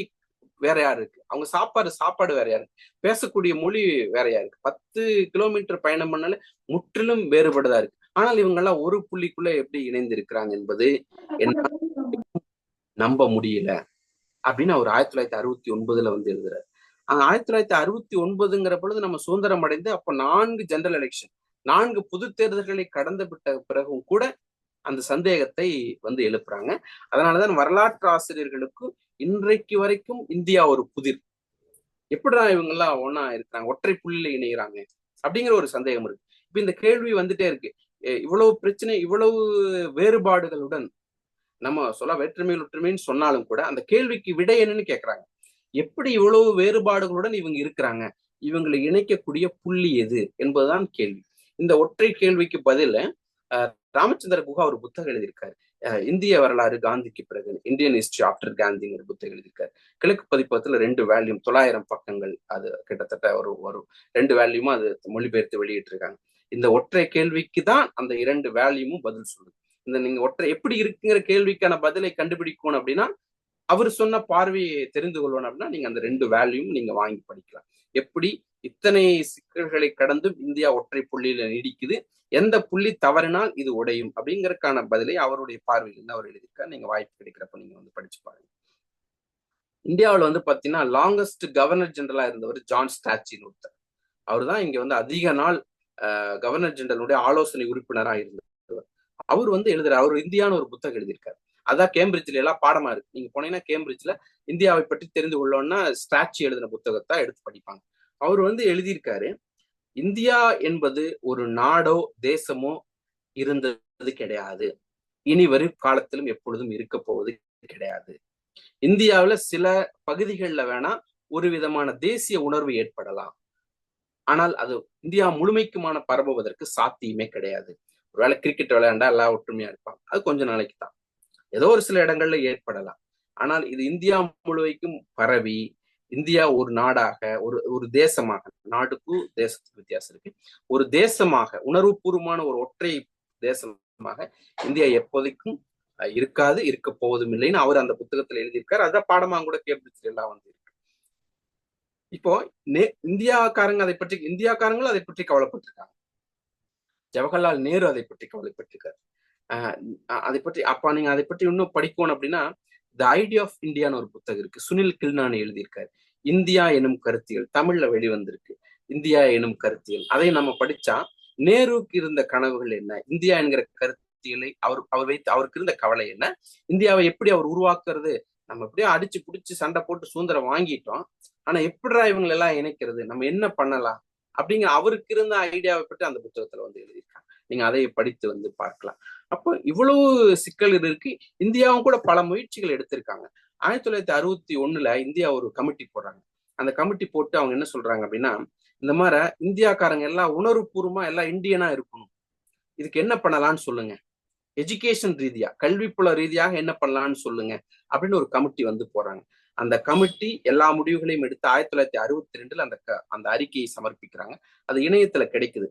வேறையா இருக்கு, அவங்க சாப்பாடு வேறையா இருக்கு, பேசக்கூடிய மொழி வேறையா இருக்கு. 10 கிலோமீட்டர் பயணம் பண்ணாலே முற்றிலும் வேறுபடுதா இருக்கு. ஆனால் இவங்க எல்லாம் ஒரு புள்ளிக்குள்ள எப்படி இணைந்து இருக்கிறாங்க என்பது என்ன நம்ப முடியல அப்படின்னு அவர் 1969 வந்து எழுதுறாரு. 1969 பொழுது நம்ம சுதந்திரம் அடைந்து அப்ப 4 ஜெனரல் எலெக்ஷன், 4 பொது தேர்தல்களை கடந்து விட்ட பிறகும் கூட அந்த சந்தேகத்தை வந்து எழுப்புறாங்க. அதனாலதான் வரலாற்று ஆசிரியர்களுக்கு இன்றைக்கு வரைக்கும் இந்தியா ஒரு புதிர், எப்படிதான் இவங்க எல்லாம் ஒன்னா இருக்கிறாங்க, ஒற்றை புள்ளியில இணைகிறாங்க அப்படிங்கிற ஒரு சந்தேகம் இருக்கு. இப்ப இந்த கேள்வி வந்துட்டே இருக்கு. இவ்வளவு பிரச்சனை, இவ்வளவு வேறுபாடுகளுடன் நம்ம வேற்றுமையில் ஒற்றுமைன்னு சொன்னாலும் கூட அந்த கேள்விக்கு விடை என்னன்னு கேட்கறாங்க. எப்படி இவ்வளவு வேறுபாடுகளுடன் இவங்க இருக்கிறாங்க, இவங்களை இணைக்கக்கூடிய புள்ளி எது என்பதுதான் கேள்வி. இந்த ஒற்றை கேள்விக்கு பதில ராமச்சந்திர குஹா ஒரு புத்தகம் எழுதியிருக்காரு, இந்திய வரலாறு காந்திக்கு பிறகு, இந்தியன் ஹிஸ்டரி ஆஃப்டர் காந்திங்கிற புத்தகம் எழுதியிருக்காரு. கிழக்கு பதிப்பகத்துல 2 வால்யூம், 900 பக்கங்கள். அது கிட்டத்தட்ட ஒரு 2 வால்யூமும் அது மொழிபெயர்த்து வெளியிட்டு இருக்காங்க. இந்த ஒற்றை கேள்விக்கு தான் அந்த 2 வால்யூமும் பதில் சொல்லுது. இந்த நீங்க ஒற்றை எப்படி இருக்குங்கிற கேள்விக்கான பதிலை கண்டுபிடிக்கணும் அப்படின்னா, அவர் சொன்ன பார்வையை தெரிந்து கொள்ளணும் அப்படின்னா நீங்க அந்த 2 வேல்யூம் நீங்க வாங்கி படிக்கலாம். எப்படி இத்தனை சிக்கல்களை கடந்தும் இந்தியா ஒற்றை புள்ளியில நீடிக்குது, எந்த புள்ளி தவறினால் இது உடையும் அப்படிங்கறதுக்கான பதிலை அவருடைய பார்வையிலிருந்து அவர் எழுதியிருக்காரு. நீங்க வாய்ப்பு கிடைக்கிறப்ப நீங்க வந்து படிச்சு பாருங்க. இந்தியாவில் வந்து பாத்தீங்கன்னா லாங்கஸ்ட் கவர்னர் ஜெனரலா இருந்தவர் ஜான் ஸ்டாச்சின்னு ஒருத்தர். அவர் தான் இங்க வந்து அதிக நாள் கவர்னர் ஜெனரலுடைய ஆலோசனை உறுப்பினராக இருந்தவர். அவர் வந்து அவர் இந்தியான்னு ஒரு புத்தகம் எழுதியிருக்காரு. அதான் கேம்பிரிட்ஜ்ல எல்லாம் பாடமா இருக்கு. நீங்க போனீங்கன்னா கேம்பிரிட்ஜ்ல இந்தியாவை பற்றி தெரிந்து கொள்ளணும்னா ஸ்டாச்சி எழுதின புத்தகத்தை எடுத்து படிப்பாங்க. அவர் வந்து எழுதியிருக்காரு, இந்தியா என்பது ஒரு நாடோ தேசமோ இருந்தது கிடையாது, இனி வரும் காலத்திலும் எப்பொழுதும் இருக்க போவது கிடையாது. இந்தியாவில் சில பகுதிகளில் வேணா ஒரு விதமான தேசிய உணர்வு ஏற்படலாம், ஆனால் அது இந்தியா முழுமைக்குமான பரவுவதற்கு சாத்தியமே கிடையாது. ஒருவேளை கிரிக்கெட் விளையாண்டா எல்லாம் ஒற்றுமையா இருப்பாங்க, அது கொஞ்ச நாளைக்கு தான், ஏதோ ஒரு சில இடங்கள்ல ஏற்படலாம். ஆனால் இது இந்தியா முழுமைக்கும் பரவி இந்தியா ஒரு நாடாக, ஒரு தேசமாக, நாடுக்கும் தேசத்துக்கு வித்தியாசம் இருக்கு, ஒரு தேசமாக, உணர்வுபூர்வமான ஒரு ஒற்றை தேசமாக இந்தியா எப்போதைக்கும் இருக்காது, இருக்க போவதும் இல்லைன்னு அவர் அந்த புத்தகத்துல எழுதியிருக்காரு. அதான் பாடமா கூட கேம்பிரிட்ஜ்ல எல்லாம் வந்து இருக்கு. இப்போ இந்தியாக்காரங்களும் அதை பற்றி கவலைப்பட்டிருக்காங்க. ஜவஹர்லால் நேரு அதை பற்றி கவலைப்பட்டிருக்காரு. அதை பற்றி அப்பா நீங்க அதை பற்றி இன்னும் படிக்கணும் அப்படின்னா த ஐடியா ஆஃப் இந்தியான்னு ஒரு புத்தகம் இருக்கு, சுனில் கில்னானி எழுதியிருக்காரு. இந்தியா எனும் கருத்தியல் தமிழ்ல வெளிவந்திருக்கு, இந்தியா எனும் கருத்தியல். அதை நம்ம படிச்சா நேருக்கு இருந்த கனவுகள் என்ன, இந்தியா என்கிற கருத்தியலை அவருக்கு இருந்த கவலை என்ன, இந்தியாவை எப்படி அவர் உருவாக்குறது, நம்ம எப்படியோ அடிச்சு பிடிச்சு சண்டை போட்டு சுதந்திரம் வாங்கிட்டோம், ஆனா எப்படிடா இவங்களை எல்லாம் இணைக்கிறது, நம்ம என்ன பண்ணலாம் அப்படிங்கிற அவருக்கு இருந்த ஐடியாவை பற்றி அந்த புத்தகத்துல வந்து எழுதியிருக்காங்க. நீங்க அதை படித்து வந்து பார்க்கலாம். அப்போ இவ்வளவு சிக்கல் இருக்கு. இந்தியாவும் கூட பல முயற்சிகள் எடுத்திருக்காங்க. 1961 இந்தியா ஒரு கமிட்டி போடுறாங்க. அந்த கமிட்டி போட்டு அவங்க என்ன சொல்றாங்க அப்படின்னா, இந்த மாதிரி இந்தியாக்காரங்க எல்லாம் உணர்வுபூர்வமா எல்லாம் இந்தியனா இருக்கணும், இதுக்கு என்ன பண்ணலாம்னு சொல்லுங்க, எஜுகேஷன் ரீதியா கல்விப்புல ரீதியாக என்ன பண்ணலாம்னு சொல்லுங்க அப்படின்னு ஒரு கமிட்டி வந்து போறாங்க. அந்த கமிட்டி எல்லா முடிவுகளையும் எடுத்து 1962 அந்த அறிக்கையை சமர்ப்பிக்கிறாங்க. அது இணையத்துல கிடைக்குது.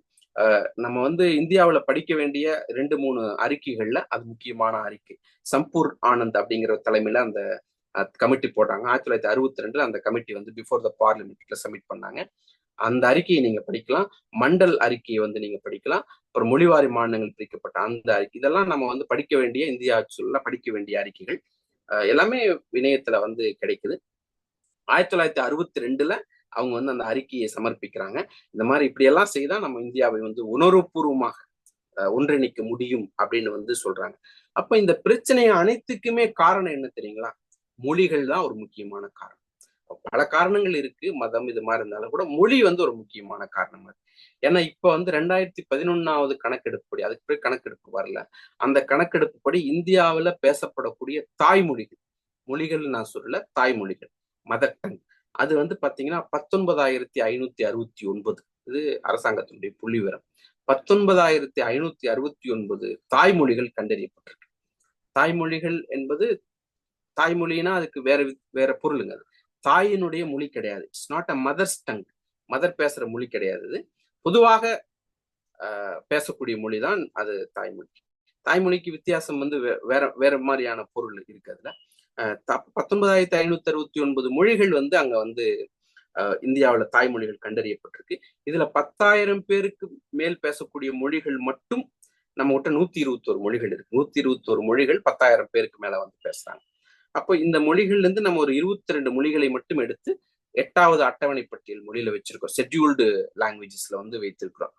நம்ம வந்து இந்தியாவுல படிக்க வேண்டிய 2-3 அறிக்கைகள்ல அது முக்கியமான அறிக்கை. சம்பூர் ஆனந்த் அப்படிங்கிற தலைமையில அந்த கமிட்டி போடுறாங்க. 1962 அந்த கமிட்டி வந்து பிஃபோர் த பார்லிமெண்ட்ல சப்மிட் பண்ணாங்க. அந்த அறிக்கையை நீங்க படிக்கலாம். மண்டல் அறிக்கையை வந்து நீங்க படிக்கலாம். அப்புறம் மொழிவாரி மாநிலங்கள் பிரிக்கப்பட்ட அந்த அறிக்கை, இதெல்லாம் நம்ம வந்து படிக்க வேண்டிய, இந்தியா சூழல்ல படிக்க வேண்டிய அறிக்கைகள். எல்லாமே இணையத்துல வந்து கிடைக்குது. 1962 அவங்க வந்து அந்த அறிக்கையை சமர்ப்பிக்கிறாங்க. இந்த மாதிரி இப்படியெல்லாம் செய்தா நம்ம இந்தியாவை வந்து உணர்வுபூர்வமாக ஒன்றிணைக்க முடியும் அப்படின்னு வந்து சொல்றாங்க. அப்ப இந்த பிரச்சனை அனைத்துக்குமே காரணம் என்ன தெரியுங்களா? மொழிகள் தான் ஒரு முக்கியமான காரணம். பல காரணங்கள் இருக்கு, மதம் இது மாதிரி இருந்தாலும் கூட மொழி வந்து ஒரு முக்கியமான காரணம் அது. ஏன்னா இப்ப வந்து 2011 கணக்கெடுப்பு, அதுக்கு பிறகு கணக்கெடுப்பு வரல. அந்த கணக்கெடுப்பு படி இந்தியாவில் பேசப்படக்கூடிய தாய்மொழிகள், மொழிகள் நான் சொல்லல, தாய்மொழிகள், மதர் டங், அது வந்து பாத்தீங்கன்னா 19,569. இது அரசாங்கத்தினுடைய புள்ளி விவரம். 19,569 தாய்மொழிகள் கண்டறியப்பட்டிருக்கு. தாய்மொழிகள் என்பது, தாய்மொழினா அதுக்கு வேற பொருளுங்க. அது தாயினுடைய மொழி கிடையாது. It's not a mother's tongue. Mother பேசுற மொழி கிடையாது. பொதுவாக பேசக்கூடிய மொழி தான் அது தாய்மொழி. தாய்மொழிக்கு வித்தியாசம் வந்து வேற வேற மாதிரியான பொருள் இருக்கு அதுல. 19,569 மொழிகள் வந்து அங்க வந்து இந்தியாவில் தாய்மொழிகள் கண்டறியப்பட்டிருக்கு. இதுல 10,000 பேருக்கு மேல் பேசக்கூடிய மொழிகள் மட்டும் நம்ம கிட்ட 121 மொழிகள் இருக்கு. 121 மொழிகள் 10,000 பேருக்கு மேல வந்து பேசுறாங்க. அப்போ இந்த மொழிகள்ல இருந்து நம்ம ஒரு 22 மொழிகளை மட்டும் எடுத்து 8வது அட்டவணை பட்டியல் மொழியில வச்சிருக்கோம். ஷெட்யூல்டு லாங்குவேஜஸ்ல வந்து வைத்திருக்கிறோம்.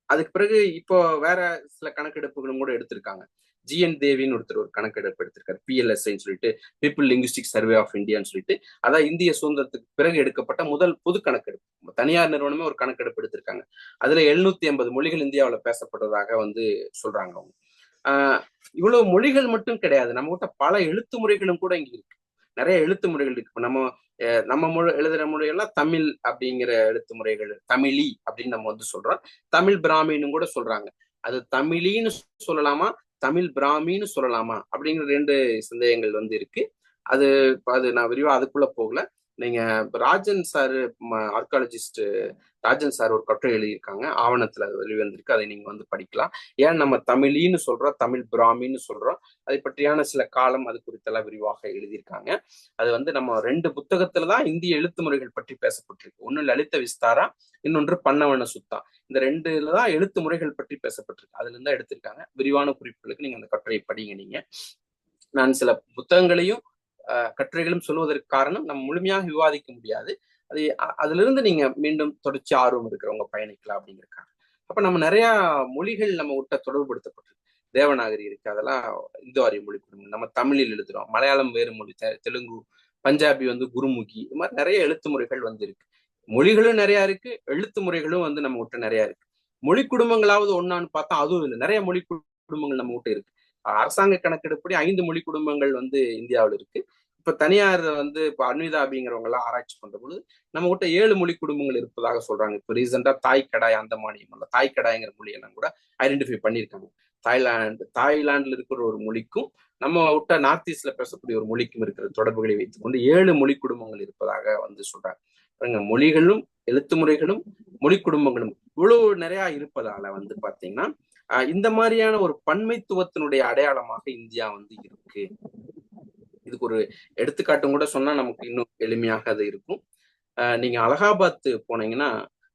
அதுக்கு பிறகு இப்போ வேற சில கணக்கெடுப்புகளும் கூட எடுத்திருக்காங்க. ஜிஎன் தேவின்னு ஒருத்தர் ஒரு கணக்கெடுப்பு எடுத்திருக்காரு, PLSIன்னு சொல்லிட்டு, பீப்புள் லிங்குஸ்டிக் சர்வே ஆஃப் இந்தியான்னு சொல்லிட்டு. அதான் இந்திய சுதந்திரத்துக்கு பிறகு எடுக்கப்பட்ட முதல் பொது கணக்கெடுப்பு. தனியார் நிறுவனமே ஒரு கணக்கெடுப்பு எடுத்திருக்காங்க. அதுல 780 மொழிகள் இந்தியாவில் பேசப்படுறதாக வந்து சொல்றாங்க அவங்க. இவ்வளவு மொழிகள் மட்டும் கிடையாது, நம்ம கிட்ட பல எழுத்து முறைகளும் கூட இங்க இருக்கு. நிறைய எழுத்து முறைகள் இருக்கு. இப்போ நம்ம மொழி எழுதுற மொழியெல்லாம் தமிழ் அப்படிங்கிற எழுத்து முறைகள், தமிழி அப்படின்னு நம்ம வந்து சொல்றோம். தமிழ் பிராமின்னு கூட சொல்றாங்க. அது தமிழின்னு சொல்லலாமா, தமிழ் பிராமின்னு சொல்லலாமா அப்படிங்கிற 2 சந்தேகங்கள் வந்து இருக்கு. அது நான் விரிவா அதுக்குள்ள போகல. நீங்க Rajan sir, archaeologist Rajan sir ஒரு கட்டுரை எழுதியிருக்காங்க, ஆவணத்துல அது வெளிவந்திருக்கு. அதை நீங்க வந்து படிக்கலாம். ஏன் நம்ம தமிழின்னு சொல்றோம், தமிழ் பிராமின்னு சொல்றோம், அதை பற்றியான சில காலம் அது குறித்தெல்லாம் விரிவாக எழுதியிருக்காங்க. அது வந்து நம்ம 2 புத்தகத்துலதான் இந்திய எழுத்து முறைகள் பற்றி பேசப்பட்டிருக்கு. ஒண்ணு லலித விஸ்தாரா, இன்னொன்று பன்னவன சுத்தா. இந்த 2ல தான் எழுத்து முறைகள் பற்றி பேசப்பட்டிருக்கு. அதுல இருந்தா எடுத்திருக்காங்க. விரிவான குறிப்புகளுக்கு நீங்க அந்த கட்டுரையை படிங்க. நீங்க நான் சில புத்தகங்களையும் கட்டுரைகளும் சொல்வதற்கு காரணம் நம்ம முழுமையாக விவாதிக்க முடியாது. அதுல இருந்து நீங்க மீண்டும் தொடர்ச்சி ஆர்வம் இருக்கிறவங்க பயணிக்கலாம் அப்படிங்கிறக்காக. அப்ப நம்ம நிறைய மொழிகள் நம்ம விட்ட தொடர்புபடுத்தப்பட்டிருக்கு. தேவநாகரி இருக்கு, அதெல்லாம் இந்து ஆரிய மொழி குடும்பம். நம்ம தமிழில் எழுதுறோம். மலையாளம் வேறு மொழி, தெலுங்கு, பஞ்சாபி வந்து குருமுகி. இது மாதிரி நிறைய எழுத்து முறைகள் வந்து இருக்கு. மொழிகளும் நிறைய இருக்கு, எழுத்து முறைகளும் வந்து நம்ம விட்டு நிறைய இருக்கு. மொழி குடும்பங்களாவது ஒன்னான்னு பார்த்தா அதுவும் இல்லை. நிறைய மொழி குடும்பங்கள் நம்ம விட்டு இருக்கு. அரசாங்க கணக்கெடுப்படி 5 மொழி குடும்பங்கள் வந்து இந்தியாவில் இருக்கு. இப்ப தனியார் வந்து இப்ப அன்விதா அப்படிங்கிறவங்க எல்லாம் ஆராய்ச்சி பண்ற பொழுது நம்ம கிட்ட 7 மொழி குடும்பங்கள் இருப்பதாக சொல்றாங்க. இப்ப ரீசெண்டா தாய் கடாய், அந்த மாநிலம் தாய் கடாய்ங்கிற மொழியெல்லாம் கூட ஐடென்டிஃபை பண்ணியிருக்காங்க. தாய்லாந்துல இருக்கிற ஒரு மொழிக்கும் நம்ம விட்ட நார்த் ஈஸ்ட்ல பேசக்கூடிய ஒரு மொழிக்கும் இருக்கிற தொடர்புகளை வைத்துக் கொண்டு 7 மொழி குடும்பங்கள் இருப்பதாக வந்து சொல்றாங்க. மொழிகளும் எழுத்து முறைகளும் மொழி குடும்பங்களும் இவ்வளவு நிறைய இருப்பதால வந்து பாத்தீங்கன்னா இந்த மாதிரியான ஒரு பன்மைத்துவத்தினுடைய அடையாளமாக இந்தியா வந்து இருக்கு. இதுக்கு ஒரு எடுத்துக்காட்டும் கூட சொன்னா நமக்கு இன்னும் எளிமையாக அது இருக்கும். நீங்க அலகாபாத் போனீங்கன்னா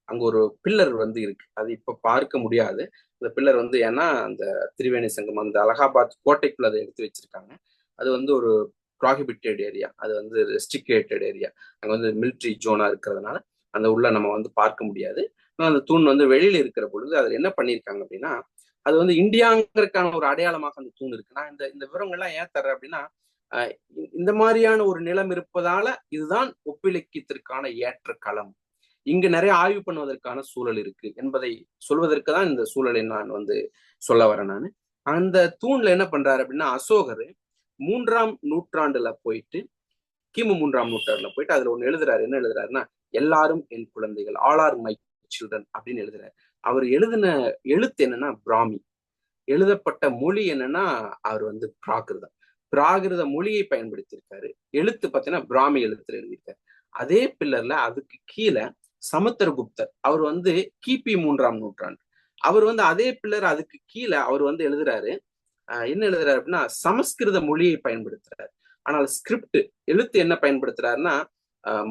அங்க ஒரு பில்லர் வந்து இருக்கு. அது இப்ப பார்க்க முடியாது. அந்த பில்லர் வந்து ஏன்னா அந்த திரிவேணி சங்கம் அந்த அலகாபாத் கோட்டைக்குள்ள அதை எடுத்து வச்சிருக்காங்க. அது வந்து ஒரு ப்ராஹிபிட்டட் ஏரியா, அது வந்து ரெஸ்ட்ரிக்டட் ஏரியா. அங்க வந்து மிலிட்ரி ஜோனா இருக்கிறதுனால அந்த உள்ள நம்ம வந்து பார்க்க முடியாது. அந்த தூண் வந்து வெளியில இருக்கிற பொழுது அதுல என்ன பண்ணிருக்காங்க அப்படின்னா, அது வந்து இந்தியாங்கிறதுக்கான ஒரு அடையாளமாக அந்த தூண் இருக்கு. நான் இந்த விவரங்கள்லாம் ஏன் தர்றேன் அப்படின்னா, இந்த மாதிரியான ஒரு நிலம் இருப்பதால இதுதான் ஒப்பிலக்கியத்திற்கான ஏற்ற களம், இங்கு நிறைய ஆய்வு பண்ணுவதற்கான சூழல் இருக்கு என்பதை சொல்வதற்கு தான் இந்த சூழலை நான் வந்து சொல்ல வரேன். நான் அந்த தூண்ல என்ன பண்றாரு அப்படின்னா, அசோகர் 3ஆம் நூற்றாண்டுல போயிட்டு, கிமு 3ஆம் நூற்றாண்டுல போயிட்டு அதுல ஒண்ணு எழுதுறாரு. என்ன எழுதுறாருன்னா, எல்லாரும் என் குழந்தைகள், ஆல் ஆர் மை சில்ட்ரன் அப்படின்னு எழுதுறாரு. அவர் எழுதின எழுத்து என்னன்னா பிராமி, எழுதப்பட்ட மொழி என்னன்னா அவர் வந்து பிராகிருத மொழியை பயன்படுத்தியிருக்காரு. எழுத்து பார்த்தீங்கன்னா பிராமி எழுத்துல எழுதியிருக்காரு. அதே பில்லர்ல அதுக்கு கீழே சமுத்திரகுப்தர், அவர் வந்து கிபி 3ஆம் நூற்றாண்டு, அவர் வந்து அதே பில்லர் அதுக்கு கீழே அவர் வந்து எழுதுறாரு. என்ன எழுதுறாரு அப்படின்னா, சமஸ்கிருத மொழியை பயன்படுத்துறாரு. ஆனால் ஸ்கிரிப்ட் எழுத்து என்ன பயன்படுத்துறாருன்னா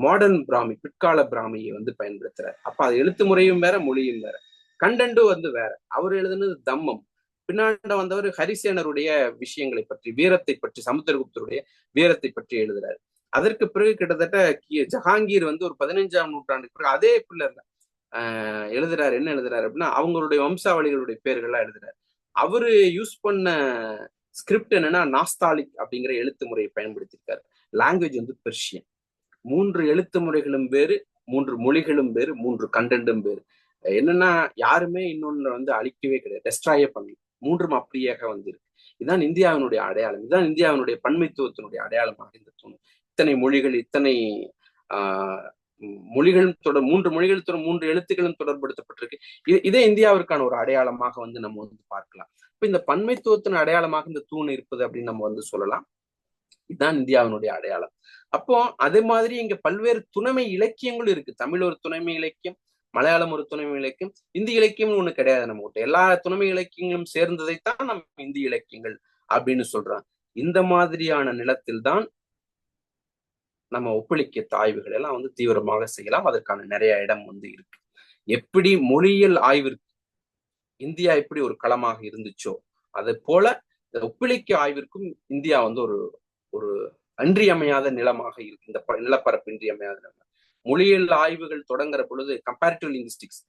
மாடர்ன் பிராமி, பிற்கால பிராமியை வந்து பயன்படுத்துறாரு. அப்ப அது எழுத்து முறையும் வேற, மொழியும் வேற, கண்டென்ட்டும் வந்து வேற. அவர் எழுதுனது தம்மம். பின்னாண்ட வந்தவர் ஹரிசேனருடைய விஷயங்களை பற்றி, வீரத்தை பற்றி, சமுத்திரகுப்தருடைய வீரத்தை பற்றி எழுதுறாரு. அதற்கு பிறகு கிட்டத்தட்ட ஜஹாங்கீர் வந்து ஒரு 15ஆம் நூற்றாண்டுக்கு பிறகு அதே பில்லர்ல எழுதுறாரு. என்ன எழுதுறாரு அப்படின்னா, அவங்களுடைய வம்சாவளிகளுடைய பேர்கள்லாம் எழுதுறாரு. அவரு யூஸ் பண்ண ஸ்கிரிப்ட் என்னன்னா நாஸ்தாலிக் அப்படிங்கிற எழுத்து முறையை பயன்படுத்தியிருக்காரு. லாங்குவேஜ் வந்து பெர்ஷியன். 3 எழுத்து முறைகளும் வேறு, 3 மொழிகளும் வேறு, 3 கண்டென்ட்டும் வேறு. என்னன்னா யாருமே இன்னொன்னு வந்து அழிக்கவே கிடையாது, டெஸ்ட்ராயே பண்ணல. 3ம் அப்படியாக வந்திருக்கு. இதுதான் இந்தியாவினுடைய அடையாளம். இதுதான் இந்தியாவினுடைய பன்மைத்துவத்தினுடைய அடையாளமாக இந்த தோணும். இத்தனை மொழிகள், இத்தனை ஆஹ் மொழிகளும் 3 மொழிகள் 3 எழுத்துக்களும் தொடர்படுத்தப்பட்டிருக்கு. இதே இந்தியாவிற்கான ஒரு அடையாளமாக வந்து நம்ம வந்து பார்க்கலாம். இப்ப இந்த பன்மைத்துவத்தின் அடையாளமாக இந்த தூண் இருப்பது அப்படின்னு நம்ம வந்து சொல்லலாம். இதுதான் இந்தியாவினுடைய அடையாளம். அப்போ அதே மாதிரி இங்க பல்வேறு துணைமை இலக்கியங்களும் இருக்கு. தமிழ் ஒரு துணைமை இலக்கியம், மலையாளம் ஒரு துணைமை இலக்கியம், இந்தி இலக்கியம்னு ஒண்ணு கிடையாது நம்ம கிட்ட. எல்லா துணைமை இலக்கியங்களும் சேர்ந்ததைத்தான் நம்ம இந்தி இலக்கியங்கள் அப்படின்னு சொல்றோம். இந்த மாதிரியான நிலத்தில் தான் நம்ம ஒப்பிலக்கிய ஆய்வுகள் எல்லாம் வந்து தீவிரமாக செய்யலாம். அதற்கான நிறைய இடம் வந்து இருக்கு. எப்படி மொழியியல் ஆய்விற்கு இந்தியா எப்படி ஒரு களமாக இருந்துச்சோ அது போல ஒப்பிலக்கிய ஆய்விற்கும் இந்தியா வந்து ஒரு ஒரு இன்றியமையாத நிலமாக இருக்கு. இந்த நிலப்பரப்பு இன்றியமையாத நிலம். மொழியியல் ஆய்வுகள் தொடங்குற பொழுது கம்பேரிட்டிவ் லிங்குஸ்டிக்ஸ்,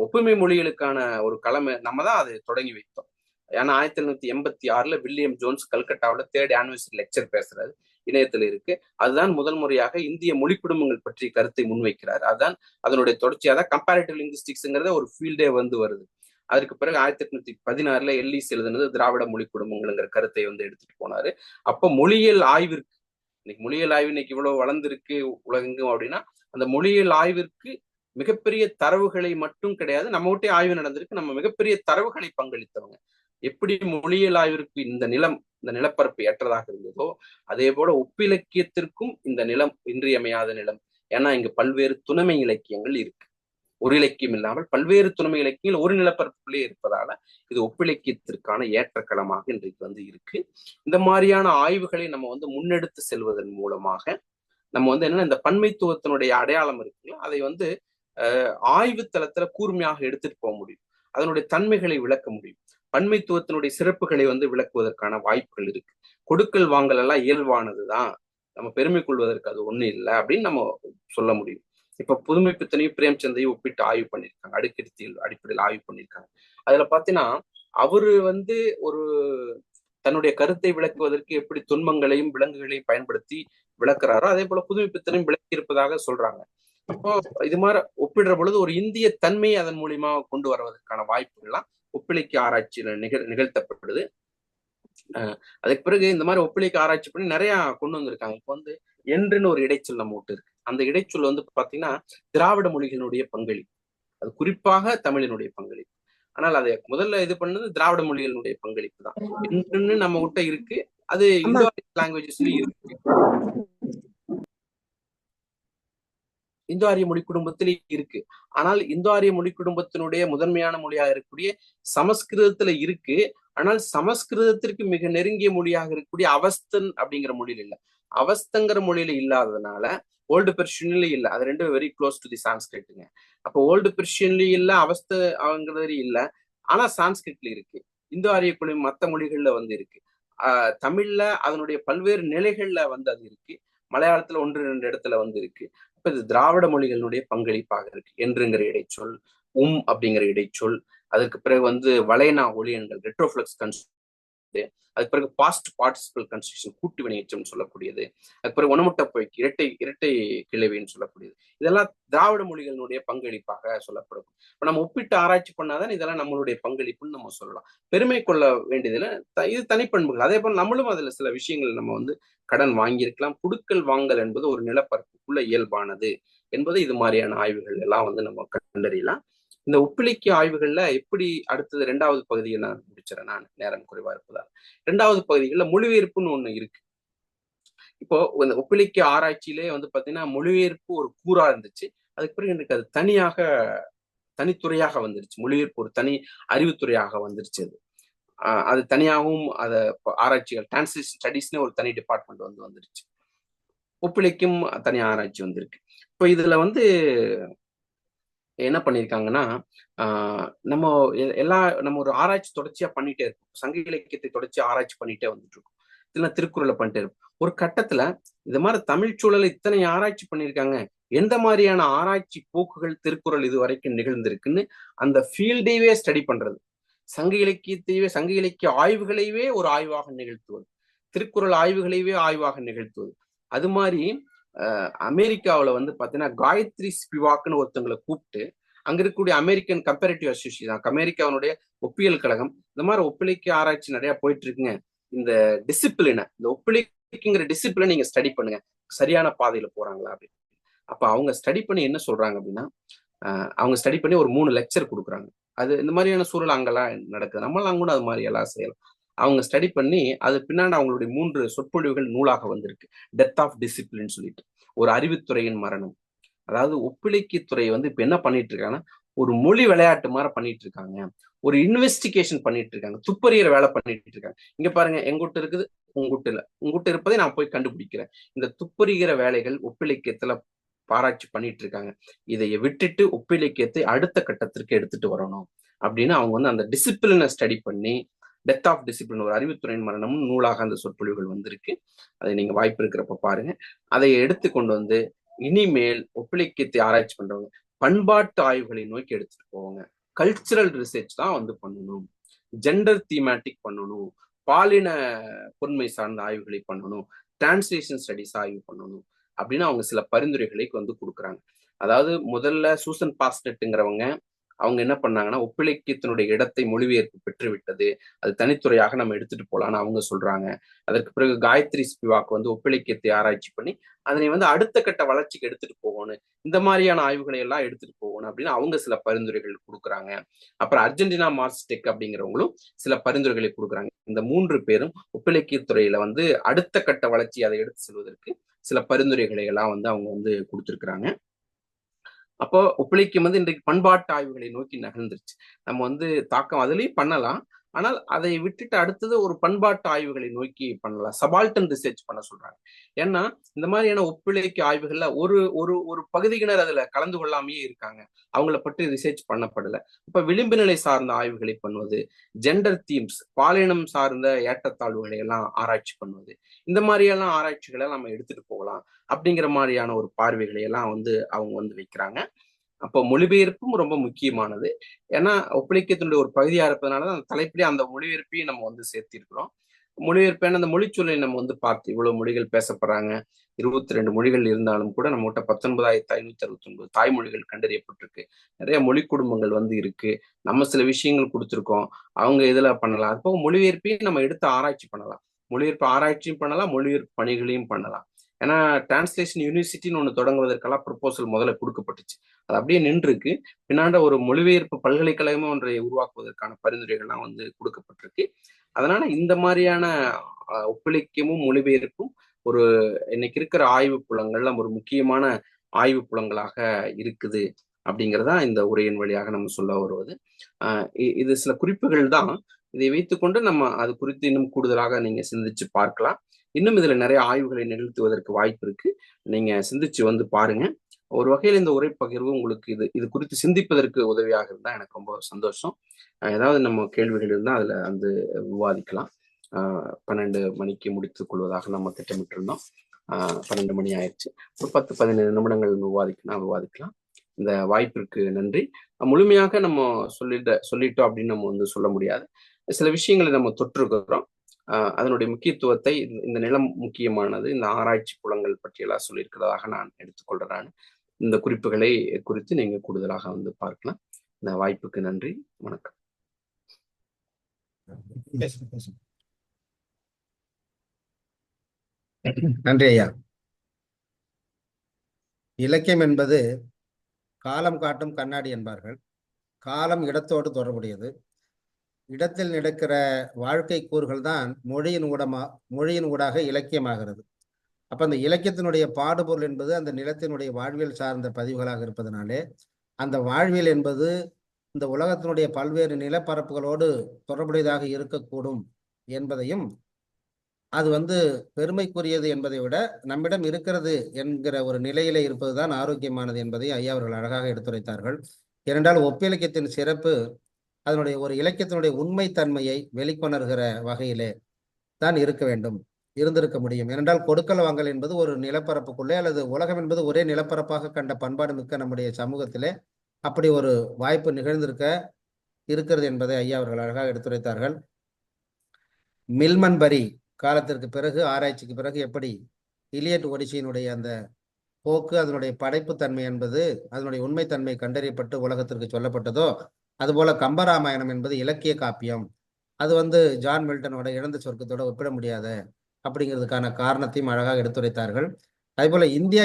ஒப்புமை மொழிகளுக்கான ஒரு களமை நம்ம தான் அதை தொடங்கி வைத்தோம். ஏன்னா 1786 வில்லியம் ஜோன்ஸ் கல்கட்டாவில் 3rd anniversary லெக்சர் பேசுறாரு, இணையத்தில் இருக்கு. அதுதான் முதல் முறையாக இந்திய மொழி குடும்பங்கள் பற்றி கருத்தை முன்வைக்கிறார். அதுதான் அதனுடைய தொடர்ச்சியாக கம்பேரிட்டிவ் லிங்குஸ்டிக்ஸ்ங்கிறத ஒரு ஃபீல்டே வந்து வருது. அதற்கு பிறகு 1816 எல்லிஸ் எழுதுனது திராவிட மொழி குடும்பங்கள்ங்கிற கருத்தை வந்து எடுத்துட்டு போனாரு. அப்ப மொழியியல் ஆய்விற்கு, இன்னைக்கு மொழியியல் ஆய்வு இன்னைக்கு இவ்வளவு வளர்ந்திருக்கு உலகெங்கும் அப்படின்னா அந்த மொழியியல் ஆய்விற்கு மிகப்பெரிய தரவுகளை மட்டும் கிடையாது, நம்ம விட்டே ஆய்வு நடந்திருக்கு, நம்ம மிகப்பெரிய தரவுகளை பங்களித்தவங்க. எப்படி மொழியியல் ஆய்விற்கு இந்த நிலப்பரப்பு ஏற்றதாக இருந்ததோ அதே போல ஒப்பிலக்கியத்திற்கும் இந்த நிலம் இன்றியமையாத நிலம். ஏன்னா இங்கு பல்வேறு துணைமை இலக்கியங்கள் இருக்கு. ஒரு இலக்கியம் இல்லாமல் பல்வேறு துணைமை இலக்கியங்கள் ஒரு நிலப்பரப்புக்குள்ளே இருப்பதால இது ஒப்பிலக்கியத்திற்கான ஏற்ற களமாக இன்றைக்கு வந்து இருக்கு. இந்த மாதிரியான ஆய்வுகளை நம்ம வந்து முன்னெடுத்து செல்வதன் மூலமாக நம்ம வந்து என்னன்னா இந்த பன்மைத்துவத்தினுடைய அடையாளம் இருக்குல்ல, அதை வந்து ஆய்வு தளத்துல கூர்மையாக எடுத்துட்டு போக முடியும். அதனுடைய தன்மைகளை விளக்க முடியும். பன்மைத்துவத்தினுடைய சிறப்புகளை வந்து விளக்குவதற்கான வாய்ப்புகள் இருக்கு. கொடுக்கல் வாங்கல் எல்லாம் இயல்பானதுதான், நம்ம பெருமை கொள்வதற்கு அது ஒண்ணு இல்லை அப்படின்னு நம்ம சொல்ல முடியும். இப்ப புதுமை பித்தனையும் பிரேம்சந்தையும் ஒப்பிட்டு ஆய்வு பண்ணியிருக்காங்க, அடுக்கடுத்தியல் அடிப்படையில் ஆய்வு பண்ணியிருக்காங்க. அதுல பாத்தீங்கன்னா அவரு வந்து ஒரு தன்னுடைய கருத்தை விளக்குவதற்கு எப்படி துன்பங்களையும் விலங்குகளையும் பயன்படுத்தி விளக்குறாரோ அதே போல புதுமை பித்தனையும் விளக்கி இருப்பதாக சொல்றாங்க. அப்போ இது மாதிரி ஒப்பிடுற பொழுது ஒரு இந்திய தன்மையை அதன் மூலியமா கொண்டு வருவதற்கான வாய்ப்புகள்லாம் ஒப்பிலக்கிய ஆராய்ச்சியில நிகழ்த்தப்படுது. அதுக்கு பிறகு இந்த மாதிரி ஒப்பிலக்கிய ஆராய்ச்சி பண்ணி நிறைய கொண்டு வந்திருக்காங்க. இப்போ வந்து என்றுன்னு ஒரு இடைச்சொல் நம்ம விட்டு இருக்கு. அந்த இடைச்சொல் வந்து பாத்தீங்கன்னா திராவிட மொழிகளுடைய பங்களிப்பு, அது குறிப்பாக தமிழினுடைய பங்களிப்பு. ஆனால் அதை முதல்ல இது பண்ணது திராவிட மொழிகளுடைய பங்களிப்பு தான். என்றுன்னு நம்ம கிட்ட இருக்கு, அது இந்தோ லாங்குவேஜஸ்லயும் இருக்கு. இந்தோ ஆரிய மொழி குடும்பத்திலேயே இருக்கு. ஆனால் இந்தோ ஆரிய மொழி குடும்பத்தினுடைய முதன்மையான மொழியாக இருக்கக்கூடிய சமஸ்கிருதத்துல இருக்கு. ஆனால் சமஸ்கிருதத்திற்கு மிக நெருங்கிய மொழியாக இருக்கக்கூடிய அவஸ்தன் அப்படிங்கிற மொழியில இல்ல. அவஸ்தங்கிற மொழியில இல்லாததுனால ஓல்டு பெர்ஷியன்லயும் இல்ல. அது ரெண்டும் வெரி க்ளோஸ் டு தி சான்ஸ்கிரிட்டுங்க. அப்போ ஓல்டு பெர்ஷியன்லயும் இல்ல, அவஸ்தங்கிறது இல்ல. ஆனா சான்ஸ்கிரிட்ல இருக்கு. இந்தோ ஆரிய குழி மற்ற மொழிகள்ல வந்து இருக்கு. தமிழ்ல அதனுடைய பல்வேறு நிலைகள்ல வந்து அது இருக்கு. மலையாளத்துல 1-2 இடத்துல வந்து இருக்கு. அப்ப இது திராவிட மொழிகளுடைய பங்களிப்பாக இருக்கு. என்றுங்கிற இடைச்சொல், அப்படிங்கிற இடைச்சொல், அதற்கு பிறகு வந்து வளைனா ஒளியன்கள், ரெட்ரோஃப்ளக்ஸ் கன்ஸ்ட்ரக்ஷன், அதுக்கு பிறகு பாஸ்ட் பார்ட்டிசிபல் கன்ஸ்ட்ரக்ஷன், கூட்டு வினையேற்றம் சொல்லக்கூடியது, அதுக்கு பிறகு ஒனமுட்ட போய்க்கு இரட்டை கிளவின்னு சொல்லக்கூடியது, இதெல்லாம் திராவிட மொழிகளுடைய பங்களிப்பாக சொல்லப்படும். இப்ப நம்ம ஒப்பிட்டு ஆராய்ச்சி பண்ணாதான் இதெல்லாம் நம்மளுடைய பங்களிப்புன்னு நம்ம சொல்லலாம். பெருமை கொள்ள வேண்டியதுல இது தனிப்பண்புகள். அதே போல நம்மளும் அதுல சில விஷயங்கள் நம்ம வந்து கடன் வாங்கியிருக்கலாம். குடுக்கல் வாங்கல் என்பது ஒரு நிலப்பரப்புக்குள்ள இயல்பானது என்பது இது மாதிரியான ஆய்வுகள் எல்லாம் வந்து நம்ம கண்டறியலாம். இந்த ஒப்பிலக்கிய ஆய்வுகள்ல எப்படி அடுத்தது 2வது பகுதியை நான் முடிச்சிடறேன், நான் நேரம் குறைவா இருப்பதால். 2வது பகுதிகளில் மொழிபெயர்ப்புன்னு ஒண்ணு இருக்கு. இப்போ இந்த ஒப்பிலக்கிய ஆராய்ச்சியிலே வந்து பாத்தீங்கன்னா மொழிபெயர்ப்பு ஒரு கூறா இருந்துச்சு. அதுக்கு பிறகு எனக்கு அது தனித்துறையாக வந்துருச்சு. மொழிபெயர்ப்பு ஒரு தனி அறிவுத்துறையாக வந்துருச்சு. அது தனியாகவும் அதை ஆராய்ச்சிகள் டிரான்ஸ்லேஷன் ஸ்டடீஸ்னே ஒரு தனி டிபார்ட்மெண்ட் வந்து வந்துருச்சு. ஒப்பிலக்கியம் தனி ஆராய்ச்சி வந்திருக்கு. இப்போ இதுல வந்து என்ன பண்ணியிருக்காங்கன்னா நம்ம ஒரு ஆராய்ச்சி தொடர்ச்சியா பண்ணிட்டே இருக்கோம். சங்க இலக்கியத்தை தொடர்ச்சி ஆராய்ச்சி பண்ணிட்டே வந்துட்டு இருக்கோம். இல்லைன்னா திருக்குறளை பண்ணிட்டே இருப்போம். ஒரு கட்டத்துல இந்த மாதிரி தமிழ் சூழலை இத்தனை ஆராய்ச்சி பண்ணியிருக்காங்க, எந்த மாதிரியான ஆராய்ச்சி போக்குகள் திருக்குறள் இது வரைக்கும் நிகழ்ந்திருக்குன்னு அந்த ஃபீல்டையே ஸ்டடி பண்றது, சங்க இலக்கிய ஆய்வுகளையே ஒரு ஆய்வாக நிகழ்த்துவது, திருக்குறள் ஆய்வுகளையே ஆய்வாக நிகழ்த்துவது. அது மாதிரி அமெரிக்காவில் வந்து பாத்தீங்கன்னா காயத்ரி ஸ்பிவாக்னு ஒருத்தவங்களை கூப்பிட்டு அங்க இருக்கக்கூடிய அமெரிக்கன் கம்பேரிட்டிவ் அசோசியேஷன், அமெரிக்காவுடைய ஒப்பியல் கழகம், இந்த மாதிரி ஒப்பிலக்கிய ஆராய்ச்சி நிறைய போயிட்டு இருக்குங்க. இந்த டிசிப்ளினை, இந்த ஒப்பிலக்கியங்கிற டிசிப்ளினை நீங்க ஸ்டடி பண்ணுங்க, சரியான பாதையில போறாங்களா அப்படின்னு. அப்ப அவங்க ஸ்டடி பண்ணி என்ன சொல்றாங்க அப்படின்னா, அவங்க ஸ்டடி பண்ணி ஒரு 3 லெக்சர் கொடுக்குறாங்க. அது இந்த மாதிரியான சூழல் அங்கெல்லாம் நடக்குது, நம்மளாம் கூட அது மாதிரி எல்லாம் செய்யலாம். அவங்க ஸ்டடி பண்ணி அது பின்னாடி அவங்களுடைய 3 சொற்பொழிவுகள் நூலாக வந்திருக்கு. டெத் ஆஃப் டிசிப்ளின் சொல்லிட்டு, ஒரு அறிவுத்துறையின் மரணம். அதாவது ஒப்பிலக்கியத்துறை வந்து இப்ப என்ன பண்ணிட்டு இருக்காங்கன்னா, ஒரு மொழி விளையாட்டு மாதிரி பண்ணிட்டு இருக்காங்க, ஒரு இன்வெஸ்டிகேஷன் பண்ணிட்டு இருக்காங்க, துப்பறிகிற வேலை பண்ணிட்டு இருக்காங்க. இங்க பாருங்க, எங்கூட்டு இருக்குது, உங்கூட்டு இல்ல, உங்கூட்டு இருப்பதை நான் போய் கண்டுபிடிக்கிறேன். இந்த துப்பறிகிற வேலைகள் ஒப்பிலக்கியத்துல ஆராய்ச்சி பண்ணிட்டு இருக்காங்க. இதை விட்டுட்டு ஒப்பிலக்கியத்தை அடுத்த கட்டத்திற்கு எடுத்துட்டு வரணும் அப்படின்னு அவங்க வந்து அந்த டிசிப்ளினை ஸ்டடி பண்ணி, டெத் ஆஃப் டிசிப்ளின், ஒரு அறிவுத்துறையின் மரணம் நூலாக அந்த சொற்பொழிவுகள் வந்திருக்கு. அதை நீங்க வாய்ப்பு இருக்கிறப்ப பாருங்க. அதை எடுத்து கொண்டு வந்து இனிமேல் ஒப்பிலக்கியத்தை ஆராய்ச்சி பண்றவங்க பண்பாட்டு ஆய்வுகளை நோக்கி எடுத்துட்டு போவாங்க. கல்ச்சுரல் ரிசர்ச் தான் வந்து பண்ணணும், ஜெண்டர் தீமேட்டிக் பண்ணணும், பாலின பொன்மை சார்ந்த ஆய்வுகளை பண்ணணும், டிரான்ஸ்லேஷன் ஸ்டடிஸ் ஆய்வு பண்ணணும் அப்படின்னு அவங்க சில பரிந்துரைகளை வந்து கொடுக்குறாங்க. அதாவது முதல்ல சூசன் பாஸ்டெட்டுங்கிறவங்க அவங்க என்ன பண்ணாங்கன்னா, ஒப்பிலக்கியத்தினுடைய இடத்தை மொழிபெயர்ப்பு பெற்றுவிட்டது, அது தனித்துறையாக நம்ம எடுத்துட்டு போலான்னு அவங்க சொல்றாங்க. அதற்கு பிறகு காயத்ரி ஸ்பிவாக் வந்து ஒப்பிலக்கியத்தை ஆராய்ச்சி பண்ணி அதனை வந்து அடுத்த கட்ட வளர்ச்சிக்கு எடுத்துட்டு போகணும், இந்த மாதிரியான ஆய்வுகளை எல்லாம் எடுத்துட்டு போகணும் அப்படின்னு அவங்க சில பரிந்துரைகள் கொடுக்குறாங்க. அப்புறம் அர்ஜென்டினா மார்ஸ்டெக் அப்படிங்கிறவங்களும் சில பரிந்துரைகளை கொடுக்குறாங்க. இந்த 3 பேரும் ஒப்பிலக்கியத்துறையில வந்து அடுத்த கட்ட வளர்ச்சி அதை எடுத்து செல்வதற்கு சில பரிந்துரைகளை எல்லாம் வந்து அவங்க வந்து கொடுத்துருக்குறாங்க. அப்போ ஒப்பிலக்கியம் வந்து இன்றைக்கு பண்பாட்டு ஆய்வுகளை நோக்கி நகர்ந்துருச்சு. நம்ம வந்து தாக்கம் அதுலயும் பண்ணலாம், ஆனால் அதை விட்டுட்டு அடுத்தது ஒரு பண்பாட்டு ஆய்வுகளை நோக்கி பண்ணலாம், சபால்டன் ரிசர்ச் பண்ண சொல்றாங்க. ஏன்னா இந்த மாதிரியான ஒப்பிலக்கிய ஆய்வுகள்ல ஒரு ஒரு ஒரு பகுதியினர் அதுல கலந்து கொள்ளாமையே இருக்காங்க, அவங்கள பற்றி ரிசர்ச் பண்ணப்படல. இப்ப விளிம்பு நிலை சார்ந்த ஆய்வுகளை பண்ணுவது, ஜெண்டர் தீம்ஸ், பாலினம் சார்ந்த ஏற்றத்தாழ்வுகளை எல்லாம் ஆராய்ச்சி பண்ணுவது, இந்த மாதிரியெல்லாம் ஆராய்ச்சிகளை நம்ம எடுத்துட்டு போகலாம் அப்படிங்கிற மாதிரியான ஒரு பார்வைகளை எல்லாம் வந்து அவங்க வந்து வைக்கிறாங்க. அப்போ மொழிபெயர்ப்பும் ரொம்ப முக்கியமானது. ஏன்னா ஒப்பிலக்கியத்தினுடைய ஒரு பகுதியா இருப்பதனால அந்த தலைப்பிலே அந்த மொழிபெயர்ப்பையும் நம்ம வந்து சேர்த்திருக்கிறோம். மொழிபெயர்ப்பான அந்த மொழிச்சூழலை நம்ம வந்து பார்த்து, இவ்வளவு மொழிகள் பேசப்படுறாங்க, 22 மொழிகள் இருந்தாலும் கூட நம்ம கிட்ட 19,569 தாய்மொழிகள் கண்டறியப்பட்டிருக்கு, நிறைய மொழி குடும்பங்கள் வந்து இருக்கு, நம்ம சில விஷயங்கள் கொடுத்துருக்கோம், அவங்க இதுல பண்ணலாம். அது போக மொழிபெயர்ப்பையும் நம்ம எடுத்து ஆராய்ச்சி பண்ணலாம், மொழிபெயர்ப்பு ஆராய்ச்சியும் பண்ணலாம், மொழிபெயர்ப்பு பணிகளையும் பண்ணலாம். ஏன்னா டிரான்ஸ்லேஷன் யூனிவர்சிட்டின்னு ஒன்று தொடங்குவதற்கெல்லாம் ப்ரொபோசல் முதல்ல கொடுக்கப்பட்டுச்சு, அது அப்படியே நின்றுருக்கு. பின்னாண்ட ஒரு மொழிபெயர்ப்பு பல்கலைக்கழகமும் ஒன்றை உருவாக்குவதற்கான பரிந்துரைகள்லாம் வந்து கொடுக்கப்பட்டிருக்கு. அதனால இந்த மாதிரியான ஒப்பிலக்கியமும் மொழிபெயர்ப்பும் ஒரு இன்னைக்கு இருக்கிற ஆய்வு புலங்கள்ல ஒரு முக்கியமான ஆய்வு புலங்களாக இருக்குது அப்படிங்கிறதா இந்த உரையின் வழியாக நம்ம சொல்ல வருவது. இது சில குறிப்புகள் தான், இதை வைத்துக்கொண்டு நம்ம அது குறித்து இன்னும் கூடுதலாக நீங்க சிந்திச்சு பார்க்கலாம். இன்னும் இதுல நிறைய ஆய்வுகளை நிகழ்த்துவதற்கு வாய்ப்பு இருக்கு, நீங்க சிந்திச்சு வந்து பாருங்க. ஒரு வகையில் இந்த உரை பகிர்வு உங்களுக்கு இது குறித்து சிந்திப்பதற்கு உதவியாக இருந்தா எனக்கு ரொம்ப சந்தோஷம். ஏதாவது நம்ம கேள்விகள் இருந்தால் அதுல வந்து விவாதிக்கலாம். 12 மணிக்கு முடித்துக் கொள்வதாக நம்ம திட்டமிட்டிருந்தோம். 12 மணி ஆயிடுச்சு, ஒரு 10-15 நிமிடங்கள் விவாதிக்கலாம். இந்த வாய்ப்பிற்கு நன்றி. முழுமையாக நம்ம சொல்லிட்டோம் அப்படின்னு நம்ம வந்து சொல்ல முடியாது, சில விஷயங்களை நம்ம தொற்றுக்கிறோம். அதனுடைய முக்கியத்துவத்தை, இந்த நிலம் முக்கியமானது, இந்த ஆராய்ச்சி புலங்கள் பற்றியெல்லாம் சொல்லியிருக்கிறதாக நான் எடுத்துக்கொள்றேன். இந்த குறிப்புகளை குறித்து நீங்க கூடுதலாக வந்து பார்க்கலாம். இந்த வாய்ப்புக்கு நன்றி, வணக்கம். நன்றி ஐயா. இலக்கியம் என்பது காலம் காட்டும் கண்ணாடி என்பார்கள். காலம் இடத்தோடு தொடர்புடையது. இடத்தில் நடக்கிற வாழ்க்கை கூறுகள் தான் மொழியின் ஊடாக இலக்கியமாகிறது. அப்ப அந்த இலக்கியத்தினுடைய பாடுபொருள் என்பது அந்த நிலத்தினுடைய வாழ்வியல் சார்ந்த பதிவுகளாக இருப்பதனாலே, அந்த வாழ்வியல் என்பது இந்த உலகத்தினுடைய பல்வேறு நிலப்பரப்புகளோடு தொடர்புடையதாக இருக்கக்கூடும் என்பதையும், அது பெருமைக்குரியது என்பதை விட நம்மிடம் இருக்கிறது என்கிற ஒரு நிலையிலே இருப்பதுதான் ஆரோக்கியமானது என்பதை ஐயா அவர்கள் அழகாக எடுத்துரைத்தார்கள். ஏனென்றால் ஒப்பிலக்கியத்தின் சிறப்பு அதனுடைய ஒரு இலக்கியத்தினுடைய உண்மைத்தன்மையை வெளிக்கொணர்கிற வகையிலே தான் இருக்க வேண்டும். இருந்திருக்க முடியும். ஏனென்றால் கொடுக்கல் வாங்கல் என்பது ஒரு நிலப்பரப்புக்குள்ளே அல்லது உலகம் என்பது ஒரே நிலப்பரப்பாக கண்ட பண்பாடு மிக்க நம்முடைய சமூகத்திலே அப்படி ஒரு வாய்ப்பு இருக்கிறது என்பதை ஐயா அவர்கள் அழகாக எடுத்துரைத்தார்கள். மில்மன்பரி காலத்திற்கு பிறகு, ஆராய்ச்சிக்கு பிறகு எப்படி இலியட் ஒடிசியினுடைய அந்த போக்கு, அதனுடைய படைப்புத்தன்மை என்பது அதனுடைய உண்மைத்தன்மை கண்டறியப்பட்டு உலகத்திற்கு சொல்லப்பட்டதோ, அதுபோல கம்பராமாயணம் என்பது இலக்கிய காப்பியம். அது ஜான் மில்டனோட இழந்த சொர்க்கத்தோட ஒப்பிட முடியாத அப்படிங்கிறதுக்கான காரணத்தையும் அழகாக எடுத்துரைத்தார்கள். அதேபோல இந்தியா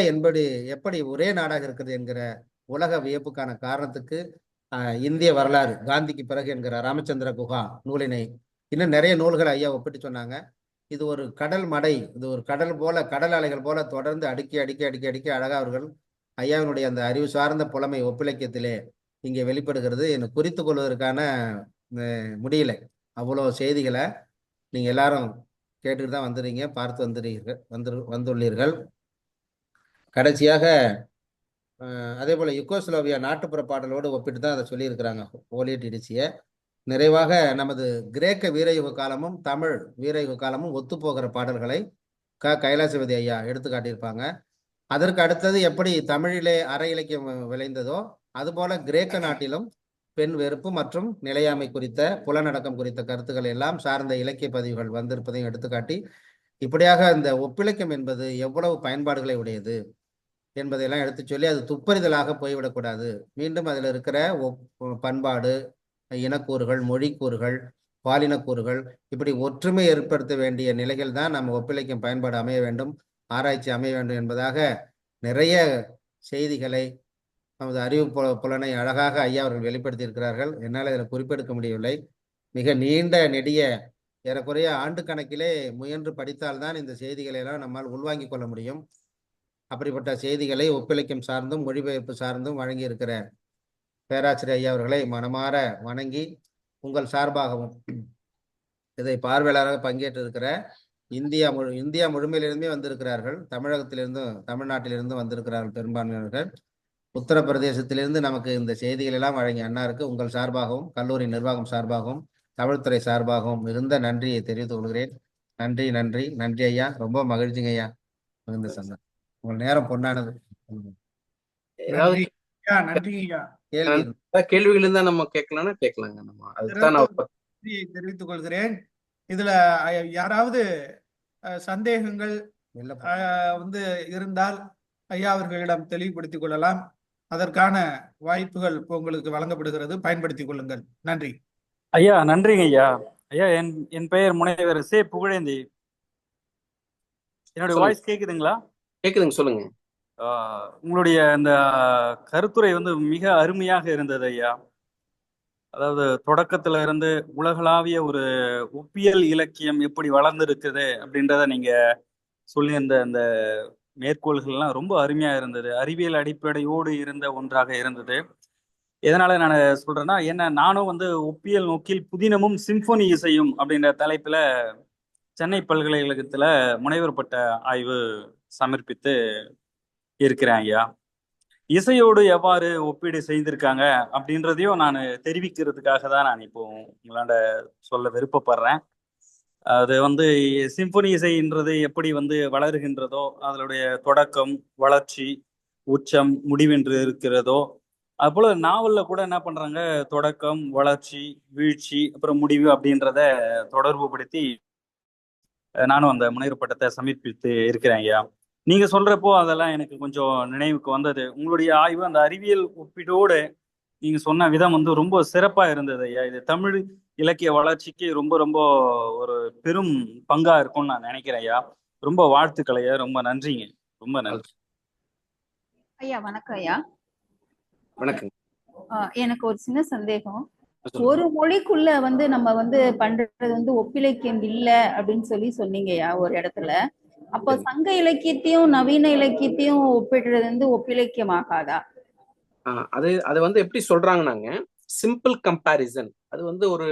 எப்படி ஒரே நாடாக இருக்கிறது என்கிற உலக வியப்புக்கான காரணத்துக்கு இந்திய வரலாறு காந்திக்கு பிறகு என்கிற ராமச்சந்திர குஹா நூலினை இன்னும் நிறைய நூல்களை ஐயா ஒப்பிட்டு சொன்னாங்க. இது ஒரு கடல் மடை, இது ஒரு கடல் அலைகள் போல தொடர்ந்து அடுக்கி அடுக்கி அடுக்கி அடுக்கி அழகா அவர்கள் ஐயாவினுடைய அந்த அறிவு சார்ந்த புலமை ஒப்பிலக்கியத்திலே இங்கே வெளிப்படுகிறது. எனக்கு குறித்து கொள்வதற்கான முடியல. அவ்வளோ செய்திகளை நீங்க எல்லாரும் கேட்டுட்டு தான் பார்த்து வந்துள்ளீர்கள். கடைசியாக அதே போல யுகோஸ்லோவியா நாட்டுப்புற பாடலோடு ஒப்பிட்டு தான் அதை சொல்லியிருக்கிறாங்க ஓலியட் இடிச்சிய. நிறைவாக நமது கிரேக்க வீரயுக காலமும் தமிழ் வீரயுக காலமும் ஒத்துப்போகிற பாடல்களை கைலாசபதி ஐயா எடுத்து காட்டியிருப்பாங்க. அதற்கு அடுத்தது எப்படி தமிழிலே அற இலக்கியம் விளைந்ததோ அதுபோல கிரேக்க நாட்டிலும் பெண் வெறுப்பு மற்றும் நிலையாமை குறித்த புலனடக்கம் குறித்த கருத்துக்கள் எல்லாம் சார்ந்த இலக்கிய பதிவுகள் வந்திருப்பதையும் எடுத்துக்காட்டி இப்படியாக இந்த ஒப்பிலக்கியம் என்பது எவ்வளவு பயன்பாடுகளை உடையது என்பதையெல்லாம் எடுத்து சொல்லி அது துப்பறிதலாக போய்விடக்கூடாது. மீண்டும் அதில் இருக்கிற பண்பாடு, இனக்கூறுகள், மொழிக்கூறுகள், பாலினக்கூறுகள் இப்படி ஒற்றுமை ஏற்படுத்த வேண்டிய நிலைகள் தான் நம்ம ஒப்பிலக்கியம் பயன்பாடு அமைய வேண்டும், ஆராய்ச்சி அமைய வேண்டும் என்பதாக நிறைய செய்திகளை நமது அறிவு புலனை அழகாக ஐயா அவர்கள் வெளிப்படுத்தி இருக்கிறார்கள். என்னால் இதில் குறிப்பெடுக்க முடியவில்லை. மிக நீண்ட நெடிய ஏறக்குறைய ஆண்டு கணக்கிலே முயன்று படித்தால்தான் இந்த செய்திகளை எல்லாம் நம்மால் உள்வாங்கிக் கொள்ள முடியும். அப்படிப்பட்ட செய்திகளை ஒப்பிலக்கியம் சார்ந்தும் மொழிபெயர்ப்பு சார்ந்தும் வழங்கி இருக்கிற பேராசிரியர் ஐயா அவர்களை மனமாற வணங்கி உங்கள் சார்பாகவும் இதை பார்வையாளராக பங்கேற்றிருக்கிற இந்தியா முழுமையிலிருந்தே வந்திருக்கிறார்கள். தமிழகத்திலிருந்தும் தமிழ்நாட்டிலிருந்தும் வந்திருக்கிறார்கள் பெரும்பான்மையினர்கள். உத்தரப்பிரதேசத்திலிருந்து நமக்கு இந்த செய்திகள் எல்லாம் வழங்கிய அண்ணாருக்கு உங்கள் சார்பாகவும் கல்லூரி நிர்வாகம் சார்பாகவும் தமிழ்துறை சார்பாகவும் மிகுந்த நன்றியை தெரிவித்துக் கொள்கிறேன். நன்றி நன்றி நன்றி ஐயா. ரொம்ப மகிழ்ச்சிங்க ஐயா. மிகுந்த சந்தோஷம். உங்கள் நேரம் பொன்னானது. கேள்விகள் இருந்தா நம்ம கேட்கலாங்க. நம்ம அதுதான் தெரிவித்துக் கொள்கிறேன். இதுல யாராவது சந்தேகங்கள் இருந்தால் ஐயா அவர்களிடம் தெளிவுபடுத்திக் கொள்ளலாம். அதற்கான வாய்ப்புகள் உங்களுக்கு வழங்கப்படுகிறது, பயன்படுத்திக் கொள்ளுங்கள். நன்றி ஐயா. நன்றிங்க ஐயா. ஐயா, என் பெயர் முனைவர் சே புகழேந்தி. என்னுடைய வாய்ஸ் கேக்குதுங்களா? கேக்குதுங்க, சொல்லுங்க. உங்களுடைய இந்த கருத்துரை மிக அருமையாக இருந்தது ஐயா. அதாவது தொடக்கத்துல இருந்து உலகளாவிய ஒரு ஒப்பியல் இலக்கியம் எப்படி வளர்ந்துருக்குது அப்படின்றத நீங்க சொல்லியிருந்த அந்த மேற்கோள்கள்லாம் ரொம்ப அருமையா இருந்தது. அறிவியல் அடிப்படையோடு இருந்த ஒன்றாக இருந்தது. எதனால நான் சொல்றேன்னா, நானும் ஒப்பியல் நோக்கில் புதினமும் சிம்பொனி இசையும் அப்படின்ற தலைப்புல சென்னை பல்கலைக்கழகத்துல முனைவர் பட்ட ஆய்வு சமர்ப்பித்து இருக்கிறேன் ஐயா. இசையோடு எவ்வாறு ஒப்பீடு செய்திருக்காங்க அப்படின்றதையும் நான் தெரிவிக்கிறதுக்காக தான் நான் இப்போ உங்களாண்ட சொல்ல விருப்பப்படுறேன். அது சிம்பொனி இசைன்றது எப்படி வளருகின்றதோ, அதனுடைய தொடக்கம், வளர்ச்சி, உச்சம், முடிவென்று இருக்கிறதோ, அதுபோல நாவல்ல கூட என்ன பண்றாங்க, தொடக்கம், வளர்ச்சி, வீழ்ச்சி, அப்புறம் முடிவு அப்படின்றத தொடர்பு படுத்தி நானும் அந்த முனைவர் பட்டத்தை சமர்ப்பித்து இருக்கிறேன் ஐயா. நீங்க சொல்றப்போ அதெல்லாம் எனக்கு கொஞ்சம் நினைவுக்கு வந்தது. உங்களுடைய ஆய்வு அந்த அறிவியல் ஒப்பீடோடு நீங்க சொன்ன விதம் ரொம்ப சிறப்பா இருந்தது ஐயா. இது தமிழ் இலக்கிய வளர்ச்சிக்கு ரொம்ப ரொம்ப ஒரு பெரும் பங்கா இருக்கும்னு நான் நினைக்கிறேன் ஐயா. ரொம்ப வாழ்த்துக்கள் ஐயா. ரொம்ப நன்றிங்க. ரொம்ப நன்றி ஐயா. வணக்கம் ஐயா. வணக்கம். எனக்கு ஒரு சின்ன சந்தேகம். ஒரு மொழிக்குள்ள நம்ம பண்றது ஒப்பிலக்கியம் இல்ல அப்படின்னு சொன்னீங்கய்யா ஒரு இடத்துல. அப்போ சங்க இலக்கியத்தையும் நவீன இலக்கியத்தையும் ஒப்பிடுறது ஒப்பிலக்கியம் ஆகாதா? அது எப்படி சொல்றாங்கன்னாங்க, சிம்பிள் கம்பேரிசன். அது ஒரு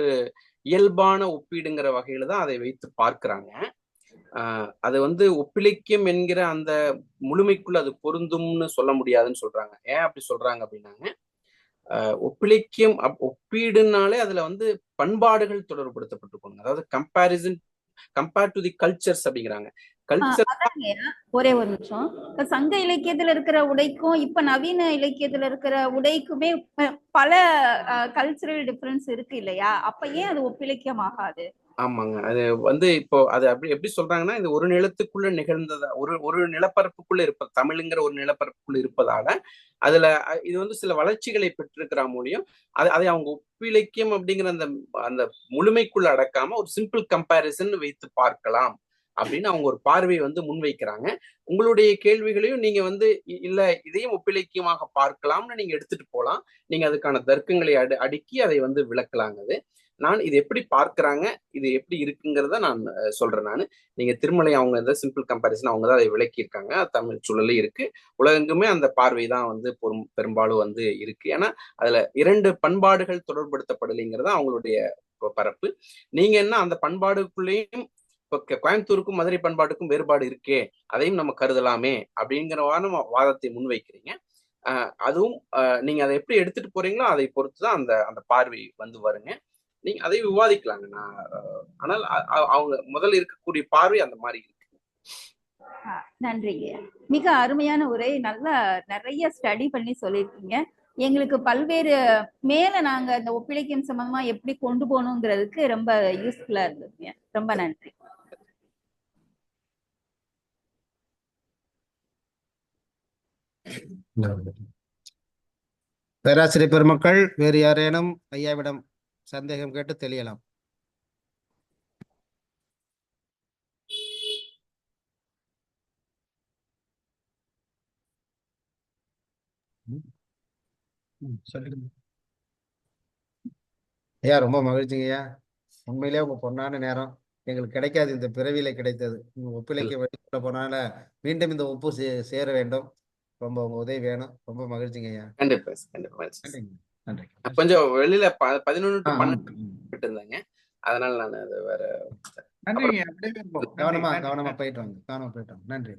இயல்பான ஒப்பீடுங்கிற வகையில தான் அதை வைத்து பார்க்கிறாங்க. அது ஒப்பிலக்கியம் என்கிற அந்த முழுமைக்குள்ள அது பொருந்தும்னு சொல்ல முடியாதுன்னு சொல்றாங்க. ஏன் அப்படி சொல்றாங்க அப்படின்னாங்க, ஒப்பிலக்கியம் ஒப்பீடுனாலே அதுல பண்பாடுகள் தொடர்புபடுத்தப்பட்டிருக்கணும். அதாவது comparison compare to the cultures அப்படிங்கிறாங்க. கல்ச்சர் அதாங்கய்யா, ஒரே ஒரு நிமிஷம். இப்ப சங்க இலக்கியத்துல இருக்கிற உடைக்கும் இப்ப நவீன இலக்கியத்துல இருக்கிற உடைக்குமே பல கல்ச்சுரல் டிஃபரன்ஸ் இருக்கு இல்லையா? அப்ப ஏன் அது ஒப்பிலக்கியம் ஆகாது? ஆமாங்க. அது வந்து இப்போ அது எப்படி சொல்றாங்கன்னா, இது ஒரு நிலத்துக்குள்ள நிகழ்ந்ததா, ஒரு நிலப்பரப்புக்குள்ள தமிழ்ங்கிற ஒரு நிலப்பரப்புக்குள்ள இருப்பதால அதுல இது வந்து சில வளர்ச்சிகளை பெற்றிருக்கிற மூலியம் அதை அவங்க ஒப்பிலக்கியம் அப்படிங்கிற அந்த அந்த முழுமைக்குள்ள அடக்காம ஒரு சிம்பிள் கம்பேரிசன் வைத்து பார்க்கலாம் அப்படின்னு அவங்க ஒரு பார்வையை வந்து முன்வைக்கிறாங்க. உங்களுடைய கேள்விகளையும் நீங்க வந்து இல்ல இதையும் ஒப்பிலக்கியமாக பார்க்கலாம்னு நீங்க எடுத்துட்டு போலாம். நீங்க அதுக்கான தர்க்கங்களை அடுக்கி அதை வந்து விளக்கலாங்க. நான் இது எப்படி பார்க்கறாங்க, இது எப்படி இருக்குங்கிறத நான் சொல்றேன். நீங்க திருமலை அவங்க சிம்பிள் கம்பேரிசன் அவங்க தான் அதை விளக்கியிருக்காங்க. தமிழ் சூழலே இருக்கு, உலகெங்குமே அந்த பார்வை தான் வந்து பெரும்பாலும் வந்து இருக்கு. ஏன்னா அதுல 2 பண்பாடுகள் தொடர்படுத்தப்படலைங்கிறதா அவங்களுடைய பரப்பு. நீங்க என்ன அந்த பண்பாடுக்குள்ளேயும் இப்ப கோயம்புத்தூருக்கும் மதுரை பண்பாட்டுக்கும் வேறுபாடு இருக்கே, அதையும் நம்ம கருதலாமே அப்படிங்கிற வாதத்தை முன்வைக்கிறீங்க. அதுவும் நீங்க அதை எப்படி எடுத்துட்டு போறீங்களோ அதை பொறுத்துதான் அந்த அந்த பார்வை வந்து வருங்க. நீங்க அதை விவாதிக்கலாங்க. ஆனால் அவங்க முதல்ல இருக்கக்கூடிய பார்வை அந்த மாதிரி இருக்கு. நன்றிங்க. மிக அருமையான உரை. நல்லா நிறைய ஸ்டடி பண்ணி சொல்லியிருக்கீங்க. எங்களுக்கு பல்வேறு மேல நாங்க இந்த ஒப்பிலக்கியம் சம்பந்தமா எப்படி கொண்டு போகணுங்கிறதுக்கு ரொம்ப யூஸ்ஃபுல்லா இருந்ததுங்க. ரொம்ப நன்றி. பேராசிரியர் பெருமக்கள், வேறு யாரேனும் ஐயாவிடம் சந்தேகம் கேட்டு தெளியலாம். ஐயா, ரொம்ப மகிழ்ச்சிங்கய்யா. உண்மையிலே உங்க பொன்னான நேரம் எங்களுக்கு கிடைக்காது, இந்த பிறவியில கிடைத்தது. ஒப்பிலக்கிய வழிக்குள்ள போனால மீண்டும் இந்த ஒப்பு சேர வேண்டும். ரொம்ப உங்க உதவி வேணும். ரொம்ப மகிழ்ச்சிங்க ஐயா. கண்டிப்பா நன்றி. கொஞ்சம் வெளியில 11 to 12 இருந்தாங்க, அதனால நான் அது வேற. நன்றிங்க. கவனமா போயிட்டு வாங்க. நன்றி.